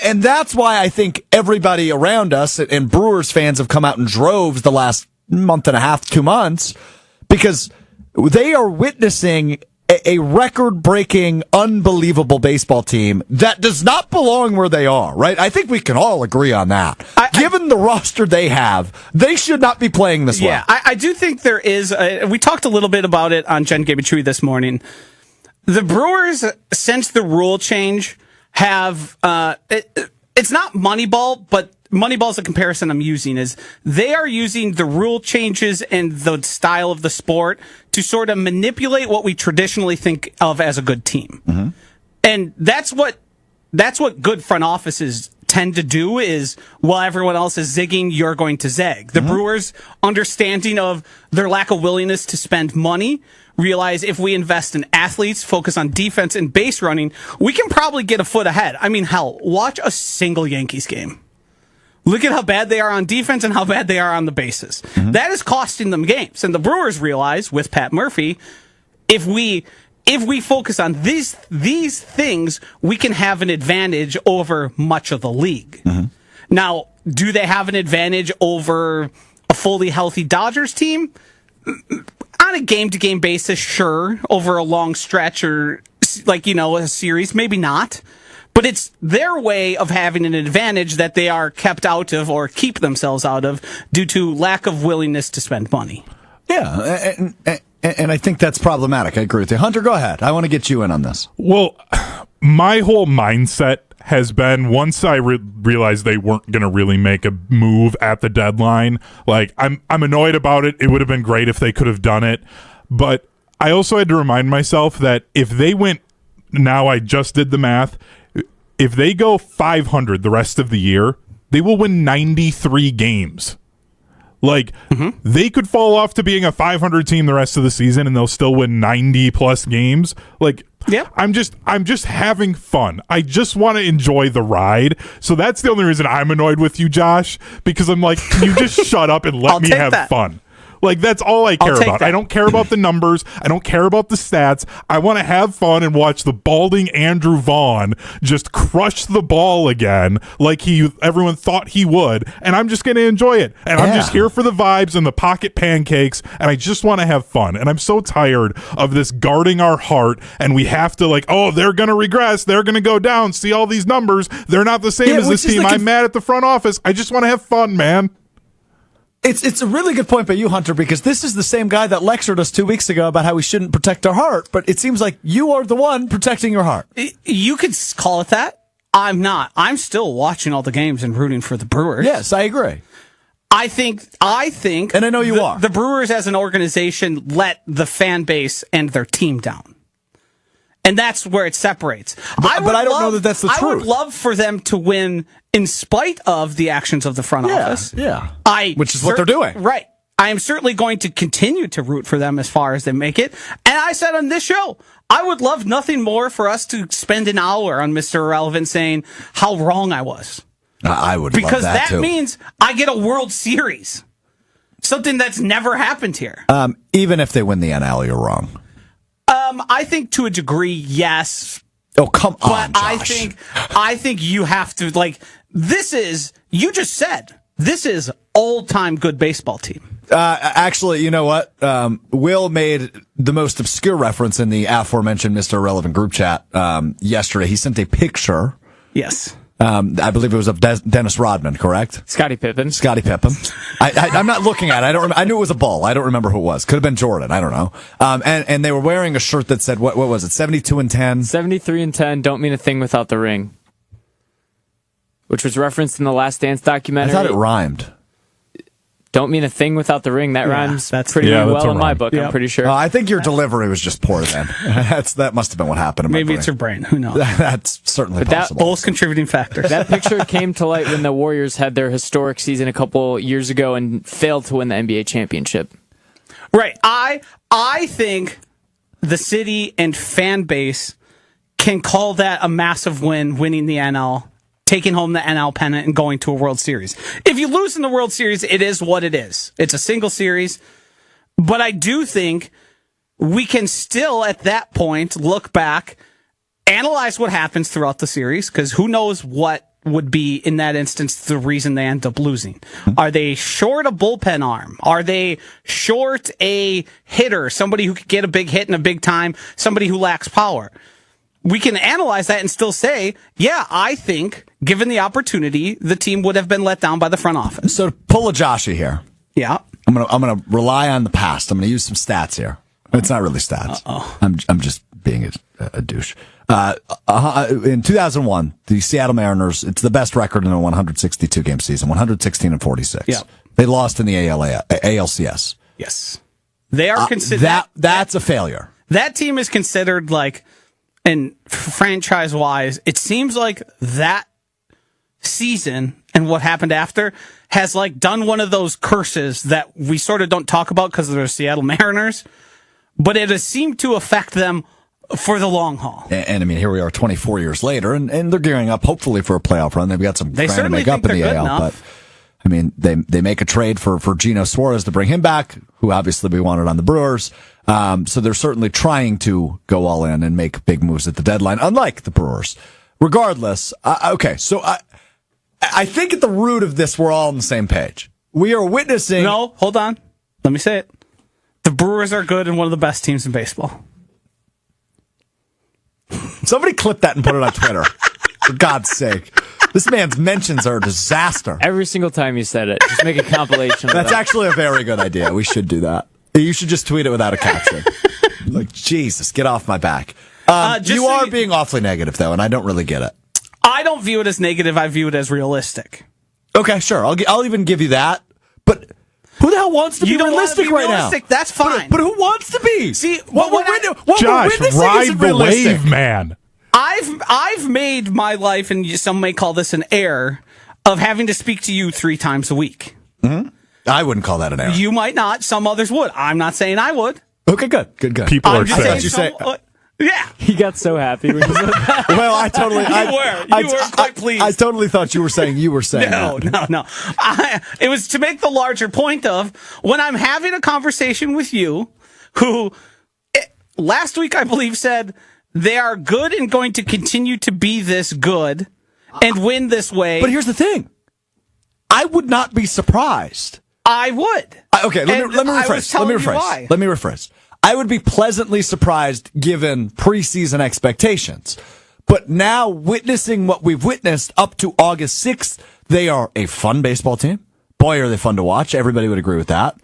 and that's why I think everybody around us and Brewers fans have come out in droves the last month and a half, 2 months, because they are witnessing a record-breaking, unbelievable baseball team that does not belong where they are, right? I think we can all agree on that. Given the roster they have, they should not be playing this well. Yeah, I do think there is, we talked a little bit about it on Jen Gabetui this morning. The Brewers, since the rule change, have it's not Moneyball, but Moneyball is the comparison I'm using. Is they are using the rule changes and the style of the sport to sort of manipulate what we traditionally think of as a good team, and that's what good front offices tend to do. Is while everyone else is zigging, you're going to zag. The Brewers' understanding of their lack of willingness to spend money, realize if we invest in athletes, focus on defense and base running, we can probably get a foot ahead. I mean, hell, watch a single Yankees game. Look at how bad they are on defense and how bad they are on the bases. That is costing them games. And the Brewers realize, with Pat Murphy, if we focus on these things, we can have an advantage over much of the league. Now, do they have an advantage over a fully healthy Dodgers team? On a game-to-game basis, sure. Over a long stretch or, a series, maybe not. But it's their way of having an advantage that they are kept out of or keep themselves out of due to lack of willingness to spend money. Yeah, and I think that's problematic. I agree with you. Hunter, go ahead. I want to get you in on this. Well, my whole mindset has been, once I realized they weren't going to really make a move at the deadline, like, I'm annoyed about it. It would have been great if they could have done it. But I also had to remind myself that if they went, now I just did the math, if they go 500 the rest of the year, they will win 93 games. Like, they could fall off to being a 500 team the rest of the season and they'll still win 90 plus games. Like, yep. I'm just having fun. I just want to enjoy the ride. So that's the only reason I'm annoyed with you, Josh, because I'm like, can you just shut up and let me have fun? Like, that's all I care about. that. I don't care about the numbers. I don't care about the stats. I want to have fun and watch the balding Andrew Vaughn just crush the ball again like everyone thought he would, and I'm just going to enjoy it. And I'm just here for the vibes and the pocket pancakes, and I just want to have fun. And I'm so tired of this guarding our heart, and we have to they're going to regress. They're going to go down. See all these numbers. They're not the same as this team. I'm mad at the front office. I just want to have fun, man. It's a really good point by you, Hunter, because this is the same guy that lectured us 2 weeks ago about how we shouldn't protect our heart, but it seems like you are the one protecting your heart. You could call it that. I'm not. I'm still watching all the games and rooting for the Brewers. Yes, I agree. I think, and I know you are. The Brewers as an organization let the fan base and their team down. And that's where it separates. But I don't know that that's the truth. I would love for them to win in spite of the actions of the front office. Yeah. Which is what they're doing. Right. I am certainly going to continue to root for them as far as they make it. And I said on this show, I would love nothing more for us to spend an hour on Mr. Irrelevant saying how wrong I was. I would because love that too. means I get a World Series. Something that's never happened here. Even if they win the NL, you're wrong. I think to a degree, yes. Oh, come on, But Josh. I think you have to, you just said, this is all-time good baseball team. Actually, you know what? Will made the most obscure reference in the aforementioned Mr. Irrelevant group chat yesterday. He sent a picture. Yes. I believe it was of Dennis Rodman, correct? Scottie Pippen. I'm not looking at it. I knew it was a bull. I don't remember who it was. Could have been Jordan. I don't know. And they were wearing a shirt that said, what was it? 72 and 10? 73 and 10 don't mean a thing without the ring. Which was referenced in the Last Dance documentary. I thought it rhymed. Don't mean a thing without the ring. That rhymes that's pretty well in my rhyme. book, Yep. I'm pretty sure. I think your delivery was just poor then. That must have been what happened. Maybe it's your brain. Who knows? That's certainly possible. Both contributing factors. That picture came to light when the Warriors had their historic season a couple years ago and failed to win the NBA championship. Right. I think the city and fan base can call that a massive win, winning the NL, taking home the NL pennant and going to a World Series. If you lose in the World Series, it is what it is. It's a single series. But I do think we can still, at that point, look back, analyze what happens throughout the series, because who knows what would be, in that instance, the reason they end up losing. Are they short a bullpen arm? Are they short a hitter, somebody who could get a big hit in a big time, somebody who lacks power? We can analyze that and still say, yeah, I think, given the opportunity, the team would have been let down by the front office. So to pull a Joshy here. Yeah. I'm gonna rely on the past. I'm gonna use some stats here. It's not really stats. I'm just being a douche. In 2001, the Seattle Mariners, it's the best record in a 162 game season, 116 and 46. Yeah. They lost in the ALCS. Yes. They are considered that's a failure. That team is considered and franchise-wise, it seems like that season and what happened after has done one of those curses that we sort of don't talk about because they're the Seattle Mariners, but it has seemed to affect them for the long haul. And I mean, here we are 24 years later, and they're gearing up hopefully for a playoff run. They've got some ground to make up in the AL, but I mean, they make a trade for Gino Suarez to bring him back, who obviously we wanted on the Brewers. So they're certainly trying to go all in and make big moves at the deadline, unlike the Brewers. Regardless, okay, so I think at the root of this, we're all on the same page. We are witnessing... No, hold on. Let me say it. The Brewers are good and one of the best teams in baseball. Somebody clip that and put it on Twitter. For God's sake. This man's mentions are a disaster. Every single time you said it, just make a compilation of That's that. actually a very good idea. We should do that. You should just tweet it without a caption. Jesus, get off my back. You are being awfully negative, though, and I don't really get it. I don't view it as negative. I view it as realistic. Okay, sure. I'll even give you that. But who the hell wants to be realistic right now? That's fine. But who wants to be? See, Josh, ride the wave, man. I've made my life, and some may call this an error, of having to speak to you 3 times a week. Mm-hmm. I wouldn't call that an error. You might not. Some others would. I'm not saying I would. Okay, good. People are just saying. saying Yeah. He got so happy when you said that. Well, I totally. You were quite pleased. I totally thought you were saying No. It was to make the larger point of when I'm having a conversation with you, who last week I believe said they are good and going to continue to be this good and win this way. But here's the thing. I would not be surprised. I would. Okay, let me rephrase. Let me rephrase. I would be pleasantly surprised given preseason expectations. But now, witnessing what we've witnessed up to August 6th, they are a fun baseball team. Boy, are they fun to watch. Everybody would agree with that.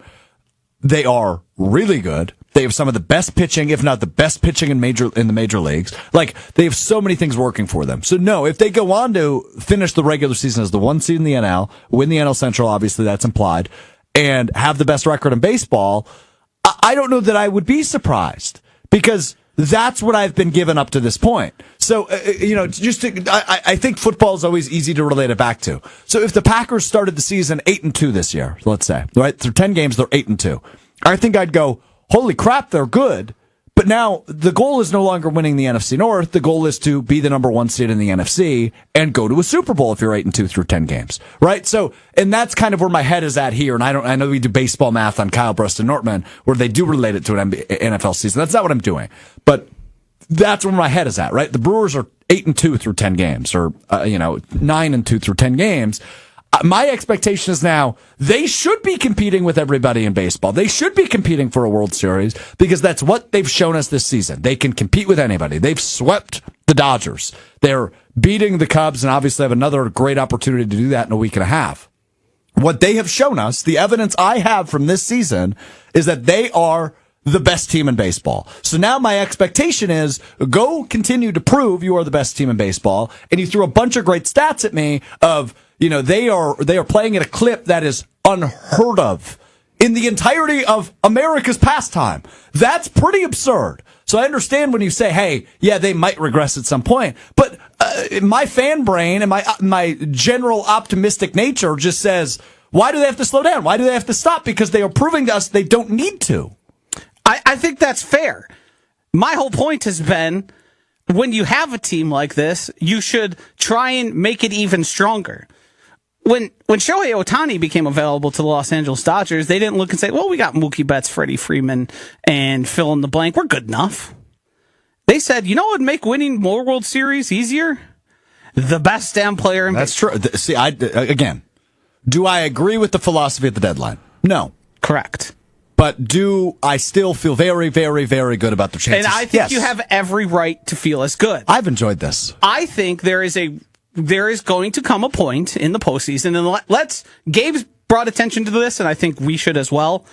They are really good. They have some of the best pitching, if not the best pitching in the major leagues. Like, they have so many things working for them. So no, if they go on to finish the regular season as the 1 seed in the NL, win the NL Central, obviously that's implied, and have the best record in baseball, I don't know that I would be surprised, because that's what I've been given up to this point. So, I think football is always easy to relate it back to. So if the Packers started the season 8-2 this year, let's say, right, through 10 games, they're 8-2. I think I'd go, holy crap, they're good. But now the goal is no longer winning the NFC North. The goal is to be the number 1 seed in the NFC and go to a Super Bowl if you're 8-2 through 10 games, right? So, and that's kind of where my head is at here. And I know we do baseball math on Kyle Brust Nortman, where they do relate it to an NFL season. That's not what I'm doing, but that's where my head is at, right? The Brewers are 8-2 through 10 games, or 9-2 through 10 games. My expectation is now they should be competing with everybody in baseball. They should be competing for a World Series, because that's what they've shown us this season. They can compete with anybody. They've swept the Dodgers. They're beating the Cubs, and obviously have another great opportunity to do that in a week and a half. What they have shown us, the evidence I have from this season, is that they are the best team in baseball. So now my expectation is go continue to prove you are the best team in baseball. And you threw a bunch of great stats at me of, they are playing at a clip that is unheard of in the entirety of America's pastime. That's pretty absurd. So I understand when you say, hey, yeah, they might regress at some point. But my fan brain and my general optimistic nature just says, why do they have to slow down? Why do they have to stop? Because they are proving to us they don't need to. I think that's fair. My whole point has been, when you have a team like this, you should try and make it even stronger. When Shohei Ohtani became available to the Los Angeles Dodgers, they didn't look and say, well, we got Mookie Betts, Freddie Freeman, and fill in the blank. We're good enough. They said, you know what would make winning more World Series easier? The best damn player in baseball. That's true. See, again, do I agree with the philosophy at the deadline? No. Correct. But do I still feel very, very, very good about their chances? And I think you have every right to feel as good. I've enjoyed this. I think there is going to come a point in the postseason, and Gabe's brought attention to this, and I think we should as well.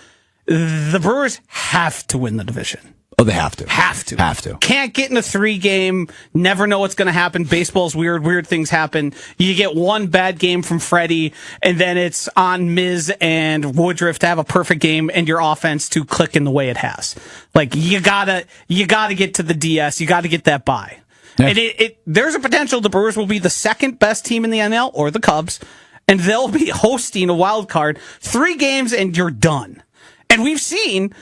The Brewers have to win the division. Oh, they have to. Have to. Have to. Can't get in a 3-game, never know what's going to happen. Baseball's weird things happen. You get one bad game from Freddie, and then it's on Miz and Woodruff to have a perfect game and your offense to click in the way it has. Like, you gotta get to the DS. You gotta get that bye. Yeah. And there's a potential the Brewers will be the second best team in the NL, or the Cubs, and they'll be hosting a wild card. 3 games and you're done. And we've seen,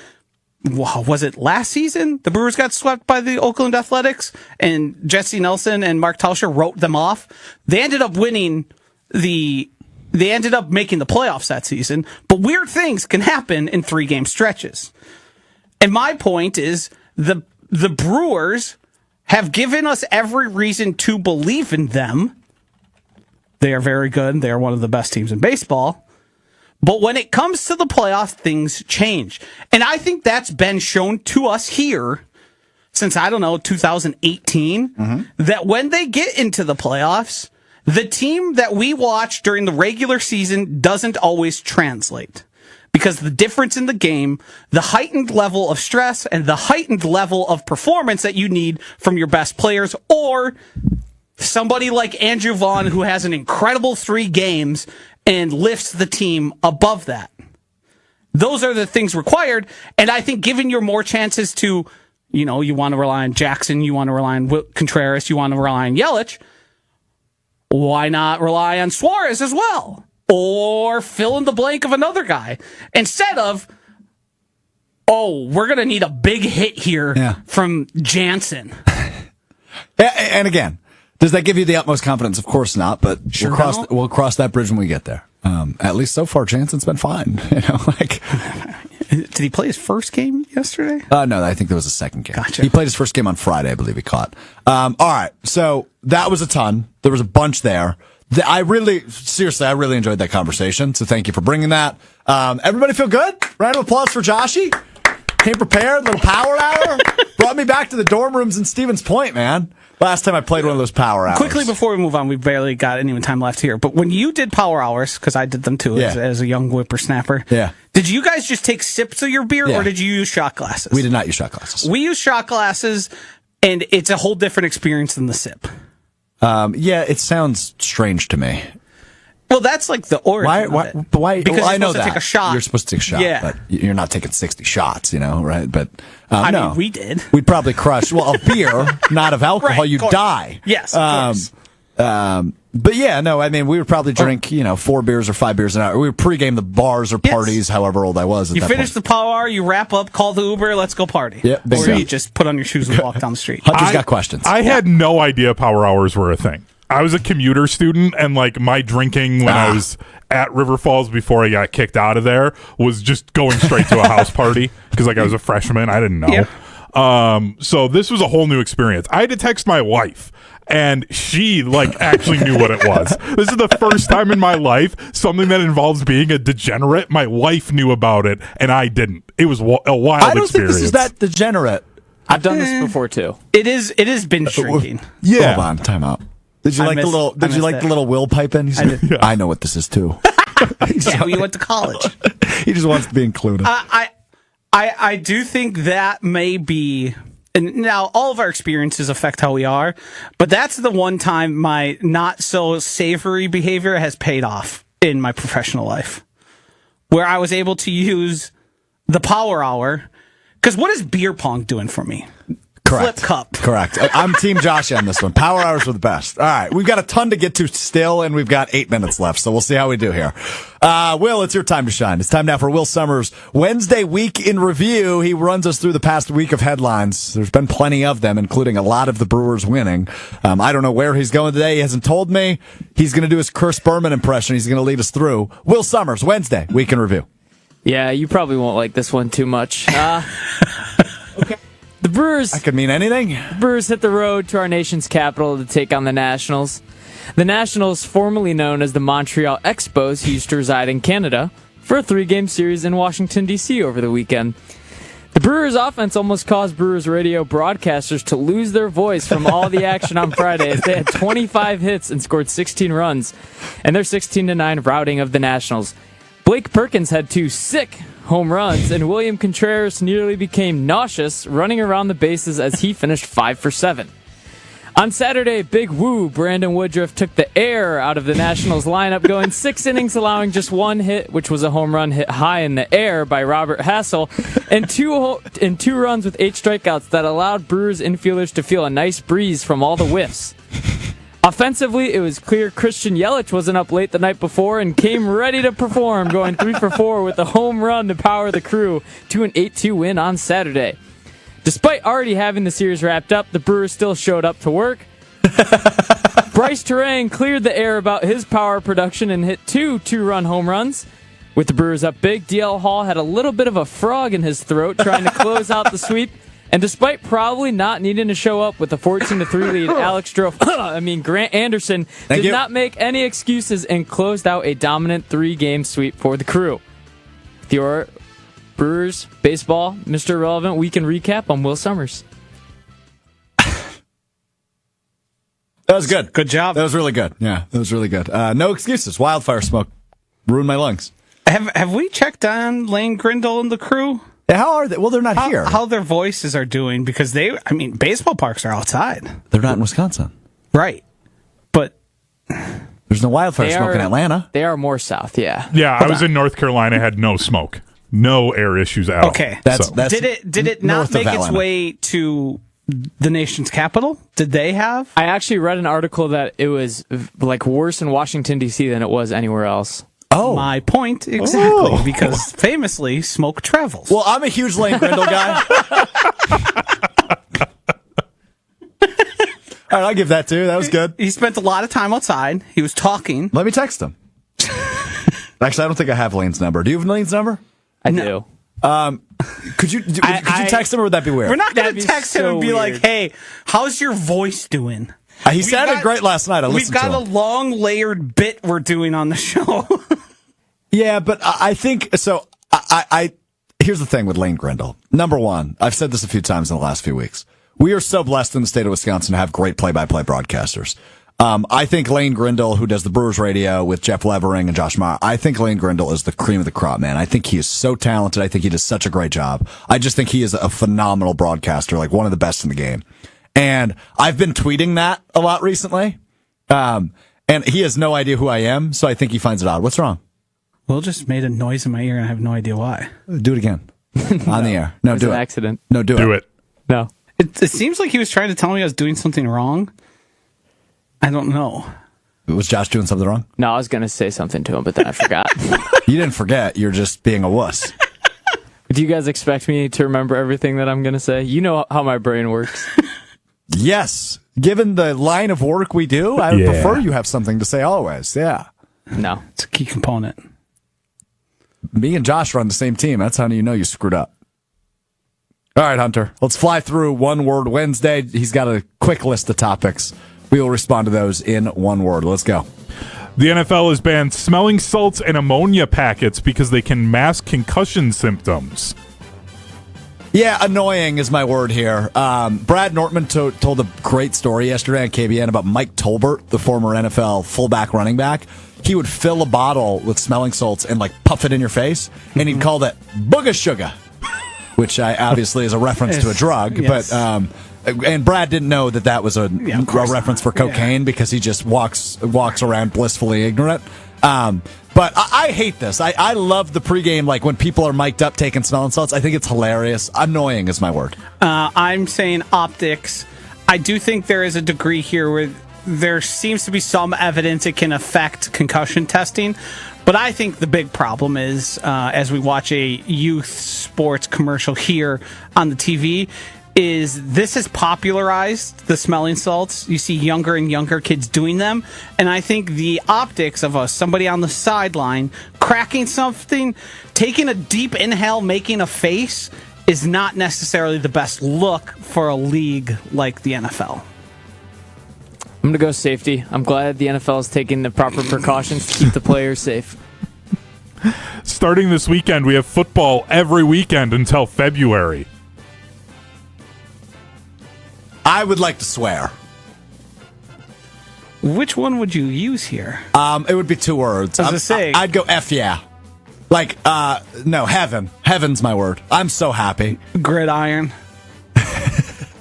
was it last season? The Brewers got swept by the Oakland Athletics, and Jesse Nelson and Mark Tauscher wrote them off. They ended up winning they ended up making the playoffs that season, but weird things can happen in 3-game stretches. And my point is, the Brewers have given us every reason to believe in them. They are very good. They are one of the best teams in baseball. But when it comes to the playoffs, things change. And I think that's been shown to us here since, 2018, that when they get into the playoffs, the team that we watch during the regular season doesn't always translate. Because the difference in the game, the heightened level of stress and the heightened level of performance that you need from your best players, or somebody like Andrew Vaughn, who has an incredible 3 games and lifts the team above that. Those are the things required. And I think giving you more chances to, you want to rely on Jackson, you want to rely on Contreras, you want to rely on Yelich, why not rely on Suarez as well? Or fill in the blank of another guy, instead of oh, we're going to need a big hit here from Jansen. And again, does that give you the utmost confidence? Of course not, but we'll cross that bridge when we get there. At least so far, Jansen's been fine. Did he play his first game yesterday? No, I think there was a second game. Gotcha. He played his first game on Friday, I believe he caught. All right, so that was a ton. There was a bunch there. I really enjoyed that conversation, so thank you for bringing that. Everybody feel good? Round of applause for Joshy. Came prepared, little power hour. Brought me back to the dorm rooms in Stevens Point, man. Last time I played one of those power hours. Quickly before we move on, we barely got any time left here. But when you did power hours, because I did them too as a young whippersnapper, did you guys just take sips of your beer or did you use shot glasses? We did not use shot glasses. We use shot glasses, and it's a whole different experience than the sip. It sounds strange to me. Well, that's like the origin of it. Why? Because I know you're supposed to take a shot. You're supposed to take a shot, but you're not taking 60 shots, right? But I mean, we did. We'd probably crush. Well, of beer, not of alcohol. Right, you die. Yes, of course. But we would probably drink, 4 beers or 5 beers an hour. We would pregame the bars or parties, however old I was. You finish the power hour, you wrap up, call the Uber, let's go party. Yep, or you just put on your shoes and walk down the street. Hunter's got questions. I had no idea power hours were a thing. I was a commuter student, and my drinking when I was at River Falls before I got kicked out of there was just going straight to a house party because I was a freshman. I didn't know. Yeah. So this was a whole new experience. I had to text my wife, and she actually knew what it was. This is the first time in my life something that involves being a degenerate. My wife knew about it, and I didn't. It was a wild experience. I don't think this is that degenerate. I've done this before too. It is binge drinking. Yeah. Hold on, time out. Did you like the little Will pipe in? I know what this is too. We went to college. He just wants to be included. I do think that may be, and now all of our experiences affect how we are, but that's the one time my not so savory behavior has paid off in my professional life, where I was able to use the power hour. Because what is beer pong doing for me? Correct. Flip cup. Correct. I'm Team Josh on this one. Power hours were the best. All right. We've got a ton to get to still, and we've got 8 minutes left, so we'll see how we do here. Will, it's your time to shine. It's time now for Will Sommers Wednesday Week in Review. He runs us through the past week of headlines. There's been plenty of them, including a lot of the Brewers winning. I don't know where he's going today. He hasn't told me. He's going to do his Chris Berman impression. He's going to lead us through Will Sommers Wednesday Week in Review. Yeah, you probably won't like this one too much. Okay. The Brewers. That could mean anything. The Brewers hit the road to our nation's capital to take on the Nationals. The Nationals, formerly known as the Montreal Expos, used to reside in Canada for a 3-game series in Washington, D.C. over the weekend. The Brewers' offense almost caused Brewers radio broadcasters to lose their voice from all the action on Friday as they had 25 hits and scored 16 runs in their 16-9 routing of the Nationals. Blake Perkins had 2 sick home runs, and William Contreras nearly became nauseous running around the bases as he finished 5 for 7. On Saturday, Big Woo Brandon Woodruff took the air out of the Nationals lineup, going 6 innings, allowing just 1 hit, which was a home run hit high in the air by Robert Hassel, and 2 runs with 8 strikeouts that allowed Brewers infielders to feel a nice breeze from all the whiffs. Offensively, it was clear Christian Yelich wasn't up late the night before and came ready to perform, going 3 for 4 with a home run to power the Crew to an 8-2 win on Saturday. Despite already having the series wrapped up, the Brewers still showed up to work. Bryce Terang cleared the air about his power production and hit 2 2-run home runs. With the Brewers up big, DL Hall had a little bit of a frog in his throat trying to close out the sweep. And despite probably not needing to show up with a 14-3 lead, Grant Anderson did not make any excuses and closed out a dominant 3-game sweep for the Crew. With your Brewers baseball, Mr. Irrelevant weekend recap on Will Sommers. That was good. Good job. That was really good. Yeah, that was really good. No excuses. Wildfire smoke ruined my lungs. Have we checked on Lane Grindle and the Crew? Yeah, how are they? Well, they're not here. How their voices are doing, because baseball parks are outside. They're not in Wisconsin. Right. But there's no wildfire smoke in Atlanta. They are more south, yeah. Yeah, I was in North Carolina, had no smoke. No air issues at all. Okay. That's did it not make its way to the nation's capital? Did they have? I actually read an article that it was worse in Washington, D.C. than it was anywhere else. my point exactly, because famously, smoke travels. Well, I'm a huge Lane Grindle guy. All right, I'll give that to you. That was good. He spent a lot of time outside. He was talking. Let me text him. Actually, I don't think I have Lane's number. Do you have Lane's number? I do. Could you text him, or would that be weird? We're not going to That'd be text him so and be like, weird. "Hey, how's your voice doing?" He sounded great last night. We've got a long layered bit we're doing on the show. Yeah, but I think so. I here's the thing with Lane Grindle. Number one, I've said this a few times in the last few weeks. We are so blessed in the state of Wisconsin to have great play-by-play broadcasters. I think Lane Grindle, who does the Brewers radio with Jeff Levering and Josh Meyer, I think Lane Grindle is the cream of the crop, man. I think he is so talented. I think he does such a great job. I just think he is a phenomenal broadcaster, like one of the best in the game. And I've been tweeting that a lot recently. And he has no idea who I am, so I think he finds it odd. What's wrong? Will just made a noise in my ear and I have no idea why. Do it again. On the air. No, do it. An accident. No, do it. No. It seems like he was trying to tell me I was doing something wrong. I don't know. Was Josh doing something wrong? No, I was going to say something to him, but then I forgot. You didn't forget. You're just being a wuss. Do you guys expect me to remember everything that I'm going to say? You know how my brain works. Yes. Given the line of work we do, I would prefer you have something to say always. Yeah. No. It's a key component. Me and Josh are on the same team. That's how you know you screwed up. All right, Hunter. Let's fly through One Word Wednesday. He's got a quick list of topics. We will respond to those in one word. Let's go. The NFL has banned smelling salts and ammonia packets because they can mask concussion symptoms. Yeah, annoying is my word here. Brad Nortman told a great story yesterday on KBN about Mike Tolbert, the former NFL fullback running back. He would fill a bottle with smelling salts and like puff it in your face, and he'd call that booga sugar, which obviously is a reference to a drug. Yes. But and Brad didn't know that was a reference for cocaine because he just walks around blissfully ignorant. But I hate this. I love the pregame, like when people are mic'd up taking smelling salts. I think it's hilarious. Annoying is my word. I'm saying optics. I do think there is a degree here where there seems to be some evidence it can affect concussion testing. But I think the big problem is, as we watch a youth sports commercial here on the TV, is this has popularized the smelling salts. You see younger and younger kids doing them. And I think the optics of somebody on the sideline cracking something, taking a deep inhale, making a face, is not necessarily the best look for a league like the NFL. I'm going to go safety. I'm glad the NFL is taking the proper precautions to keep the players safe. Starting this weekend, we have football every weekend until February. I would like to swear. Which one would you use here? It would be two words. I'd go F yeah. Like, no, heaven. Heaven's my word. I'm so happy. Gridiron.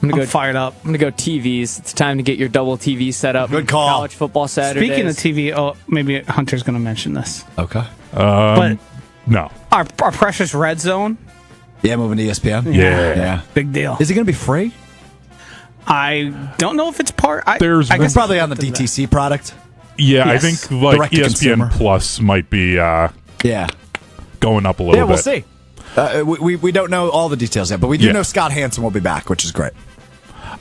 I'm fired up. I'm going to go TVs. It's time to get your double TV set up. Good call. College football Saturdays. Speaking of TV, maybe Hunter's going to mention this. Okay. But no. Our precious Red Zone. Yeah, moving to ESPN. Yeah. Big deal. Is it going to be free? I don't know if it's part. I guess probably on the DTC product. Yeah, Yes. I think like ESPN Plus might be going up a little bit. Yeah, we'll see. We don't know all the details yet, but we do know Scott Hansen will be back, which is great.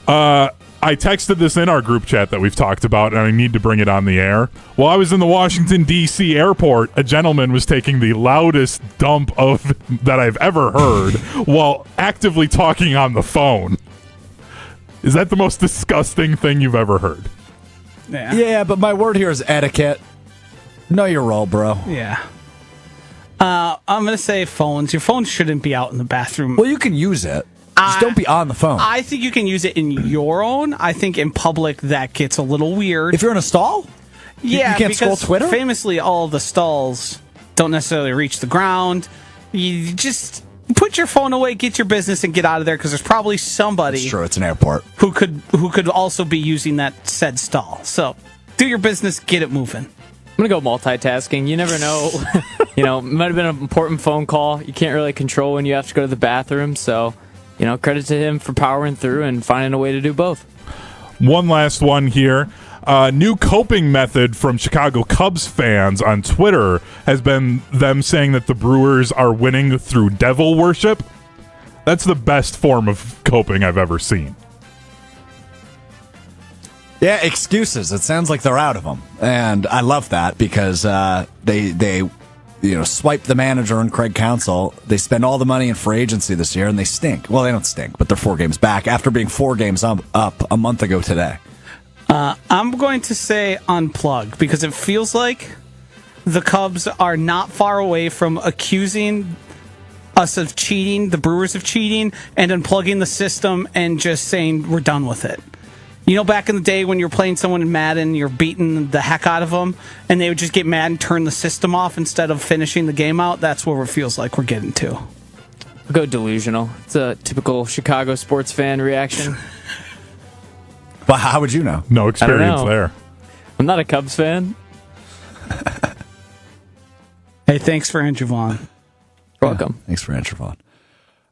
I texted this in our group chat that we've talked about, and I need to bring it on the air. While I was in the Washington, D.C. airport, a gentleman was taking the loudest dump that I've ever heard while actively talking on the phone. Is that the most disgusting thing you've ever heard? Yeah, but my word here is etiquette. Know your role, bro. Yeah. I'm going to say phones. Your phone shouldn't be out in the bathroom. Well, you can use it. Just don't be on the phone. I think you can use it in your own. I think in public that gets a little weird. If you're in a stall? Yeah, you can't scroll Twitter? Famously, all the stalls don't necessarily reach the ground. You just put your phone away, get your business, and get out of there because there's probably somebody. It's true. It's an airport. Who could also be using that said stall. So do your business, get it moving. I'm going to go multitasking. You never know. It might have been an important phone call. You can't really control when you have to go to the bathroom. So, credit to him for powering through and finding a way to do both. One last one here. New coping method from Chicago Cubs fans on Twitter has been them saying that the Brewers are winning through devil worship. That's the best form of coping I've ever seen. Yeah, excuses. It sounds like they're out of them. And I love that because they swipe the manager and Craig Counsell. They spend all the money in free agency this year, and they stink. Well, they don't stink, but they're 4 games back after being 4 games up a month ago today. I'm going to say unplug because it feels like the Cubs are not far away from accusing us of cheating, the Brewers of cheating, and unplugging the system and just saying we're done with it. You know, back in the day when you're playing someone in Madden, you're beating the heck out of them, and they would just get mad and turn the system off instead of finishing the game out? That's where it feels like we're getting to. I'll go delusional. It's a typical Chicago sports fan reaction. Well, how would you know? No experience there. I'm not a Cubs fan. Hey, thanks for Andrew Vaughn. Welcome. Thanks for Andrew Vaughn.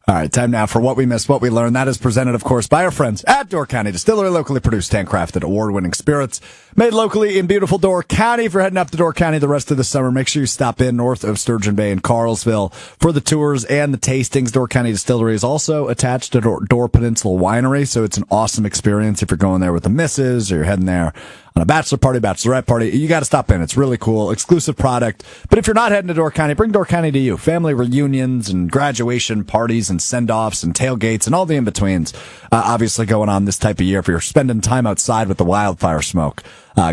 All right, time now for What We Missed, What We Learned. That is presented, of course, by our friends at Door County Distillery, locally produced, handcrafted, award-winning spirits made locally in beautiful Door County. If you're heading up to Door County the rest of the summer, make sure you stop in north of Sturgeon Bay in Carlsville for the tours and the tastings. Door County Distillery is also attached to Door Peninsula Winery, so it's an awesome experience if you're going there with the missus or you're heading there on a bachelor party, bachelorette party. You got to stop in. It's really cool. Exclusive product. But if you're not heading to Door County, bring Door County to you. Family reunions and graduation parties and send-offs and tailgates and all the in-betweens. Obviously going on this type of year if you're spending time outside with the wildfire smoke.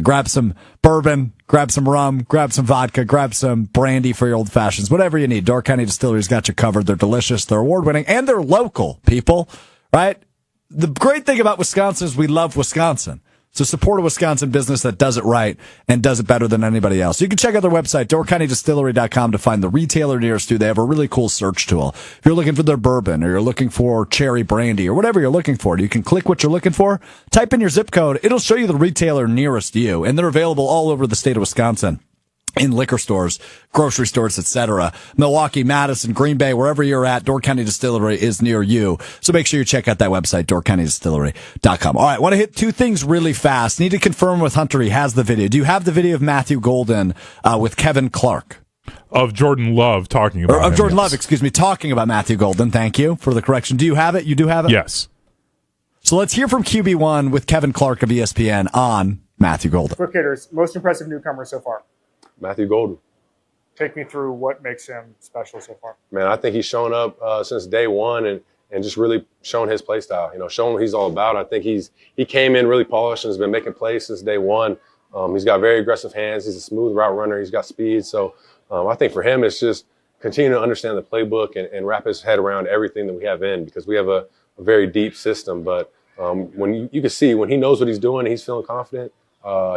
Grab some bourbon, grab some rum, grab some vodka, grab some brandy for your old fashions, whatever you need. Door County Distillery's got you covered. They're delicious. They're award-winning and they're local, people, right? The great thing about Wisconsin is we love Wisconsin. So support a Wisconsin business that does it right and does it better than anybody else. You can check out their website, doorcountydistillery.com, to find the retailer nearest you. They have a really cool search tool. If you're looking for their bourbon or you're looking for cherry brandy or whatever you're looking for, you can click what you're looking for, type in your zip code. It'll show you the retailer nearest you, and they're available all over the state of Wisconsin. In liquor stores, grocery stores, etc. Milwaukee, Madison, Green Bay, wherever you're at, Door County Distillery is near you. So make sure you check out that website, doorcountydistillery.com. All right, want to hit 2 things really fast. Need to confirm with Hunter he has the video. Do you have the video of Matthew Golden with Kevin Clark? Of Jordan Love talking about Of him, Jordan yes. Love, excuse me, talking about Matthew Golden. Thank you for the correction. Do you have it? You do have it? Yes. So let's hear from QB1 with Kevin Clark of ESPN on Matthew Golden. Quick hitters, most impressive newcomer so far. Matthew Golden. Take me through what makes him special so far. Man, I think he's shown up since day one and just really shown his play style. Shown what he's all about. I think he came in really polished and has been making plays since day one. He's got very aggressive hands. He's a smooth route runner. He's got speed. So I think for him, it's just continue to understand the playbook and wrap his head around everything that we have in, because we have a very deep system. But when you can see when he knows what he's doing, he's feeling confident.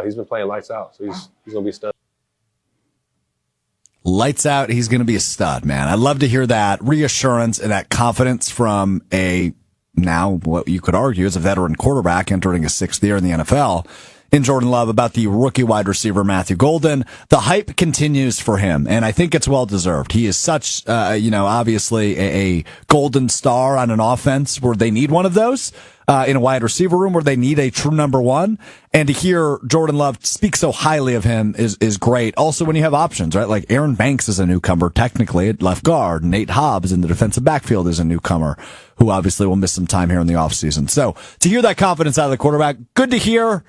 He's been playing lights out. So he's going to be a stud. Lights out, he's going to be a stud, man. I love to hear that reassurance and that confidence from now what you could argue is a veteran quarterback entering his 6th year in the NFL in Jordan Love about the rookie wide receiver Matthew Golden. The hype continues for him, and I think it's well deserved. He is such, obviously a golden star on an offense where they need one of those. In a wide receiver room where they need a true number 1. And to hear Jordan Love speak so highly of him is great. Also, when you have options, right? Like Aaron Banks is a newcomer, technically, at left guard. Nate Hobbs in the defensive backfield is a newcomer who obviously will miss some time here in the offseason. So to hear that confidence out of the quarterback, good to hear.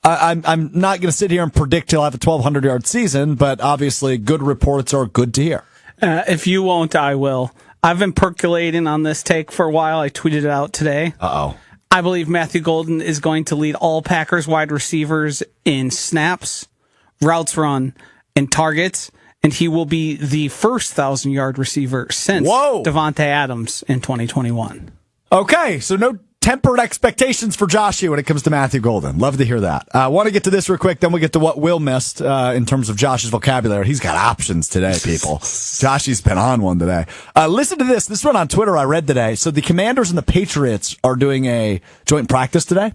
I'm not going to sit here and predict he'll have a 1,200-yard season, but obviously good reports are good to hear. If you won't, I will. I've been percolating on this take for a while. I tweeted it out today. Uh-oh. I believe Matthew Golden is going to lead all Packers wide receivers in snaps, routes run, and targets, and he will be the first 1,000-yard receiver since Devontae Adams in 2021. Okay, so no tempered expectations for Joshy when it comes to Matthew Golden. Love to hear that. I want to get to this real quick, then we'll get to what Will missed in terms of Josh's vocabulary. He's got options today, people. Joshy's been on one today. Listen to this. This one on Twitter I read today. So the Commanders and the Patriots are doing a joint practice today,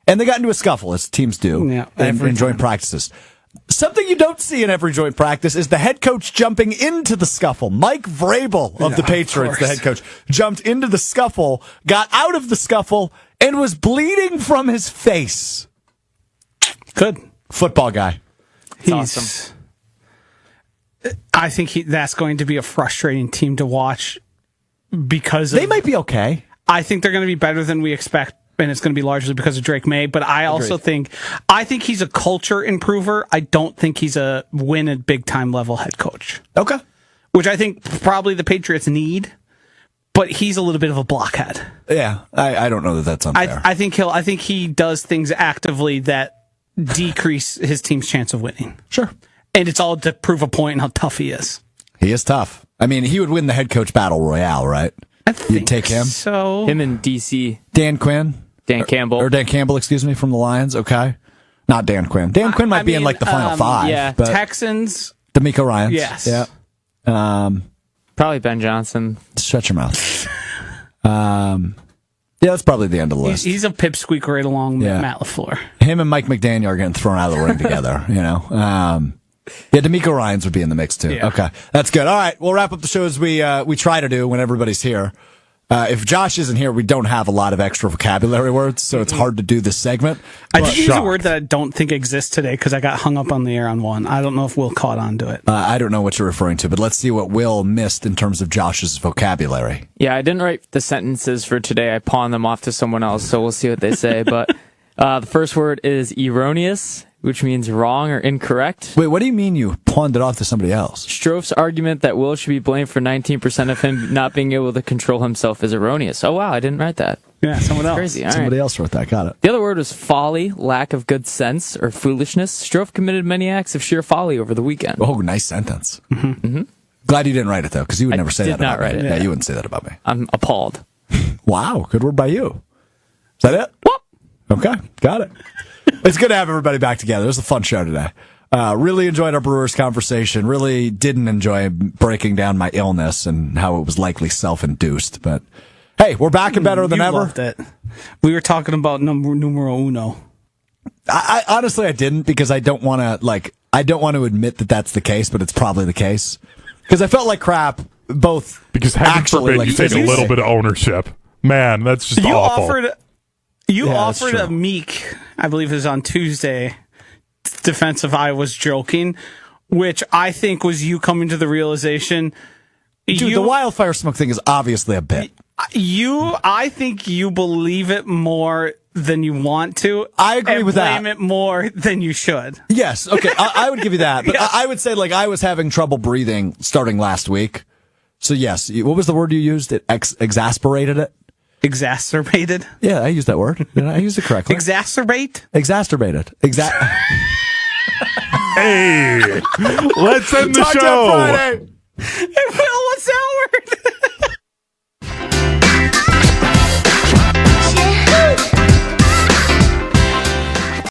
and they got into a scuffle, as teams do in joint practices. Something you don't see in every joint practice is the head coach jumping into the scuffle. Mike Vrabel of the Patriots, the head coach, jumped into the scuffle, got out of the scuffle, and was bleeding from his face. Good. Football guy. He's awesome. I think that's going to be a frustrating team to watch because They might be okay. I think they're going to be better than we expect, and it's going to be largely because of Drake May. But I also think he's a culture improver. I don't think he's a win at big time level head coach. Okay. Which I think probably the Patriots need. But he's a little bit of a blockhead. Yeah, I don't know that that's unfair. I think he does things actively that decrease his team's chance of winning. Sure. And it's all to prove a point and how tough he is. He is tough. I mean, he would win the head coach battle royale, right? You'd take him? So Him and DC. Dan Quinn? Dan Campbell. Or Dan Campbell, excuse me, from the Lions. Okay. Not Dan Quinn. Dan Quinn might be in like the final five. yeah. But Texans. D'Amico Ryans. Yes. Yeah. Probably Ben Johnson. Shut your mouth. Yeah, that's probably the end of the list. He's a pipsqueak right along with Yeah. Matt LaFleur. Him and Mike McDaniel are getting thrown out of the ring together, you know. Yeah, D'Amico Ryans would be in the mix too. Yeah. Okay, that's good. All right, we'll wrap up the show as we try to do when everybody's here. If Josh isn't here, we don't have a lot of extra vocabulary words, so it's hard to do this segment. I did use a word that I don't think exists today because I got hung up on the air on one. I don't know if Will caught on to it. I don't know what you're referring to, but let's see what Will missed in terms of Josh's vocabulary. Yeah, I didn't write the sentences for today. I pawned them off to someone else, so we'll see what they say. But the first word is erroneous, which means wrong or incorrect. Wait, what do you mean you pawned it off to somebody else? Strouf's argument that Will should be blamed for 19% of him not being able to control himself is erroneous. Oh, wow, I didn't write that. Yeah, someone else. Crazy. All Somebody right. else wrote that. Got it. The other word was folly, lack of good sense, or foolishness. Strouf committed many acts of sheer folly over the weekend. Oh, nice sentence. Mm-hmm. Glad you didn't write it, though, because you would never say did that not about write me. it. Yeah, you wouldn't say that about me. I'm appalled. Wow, good word by you. Is that it? Whoop. Okay, got it. It's good to have everybody back together. It was a fun show today. Really enjoyed our Brewers conversation. Really didn't enjoy breaking down my illness and how it was likely self-induced. But hey, we're back and better than You ever. loved it. We were talking about numero uno. I honestly I didn't because I don't want to admit that that's the case, but it's probably the case because I felt like crap. Both Because heaven actually, forbid like, you take a little bit of ownership. Man, that's just awful. You Yeah, that's offered true. a meek, I believe it was on Tuesday, defense of I was joking, which I think was you coming to the realization. Dude, the wildfire smoke thing is obviously a bit. I think you believe it more than you want to. I agree and with that. blame it more than you should. Yes, okay, I would give you that. But Yeah. I would say, like, I was having trouble breathing starting last week. So, yes, what was the word you used? It exasperated it? Exacerbated? Yeah, I used that word. Did I use it correctly? Exacerbate? Exacerbated. Hey, let's end the Talk to you show. on Friday. Well, what's that word?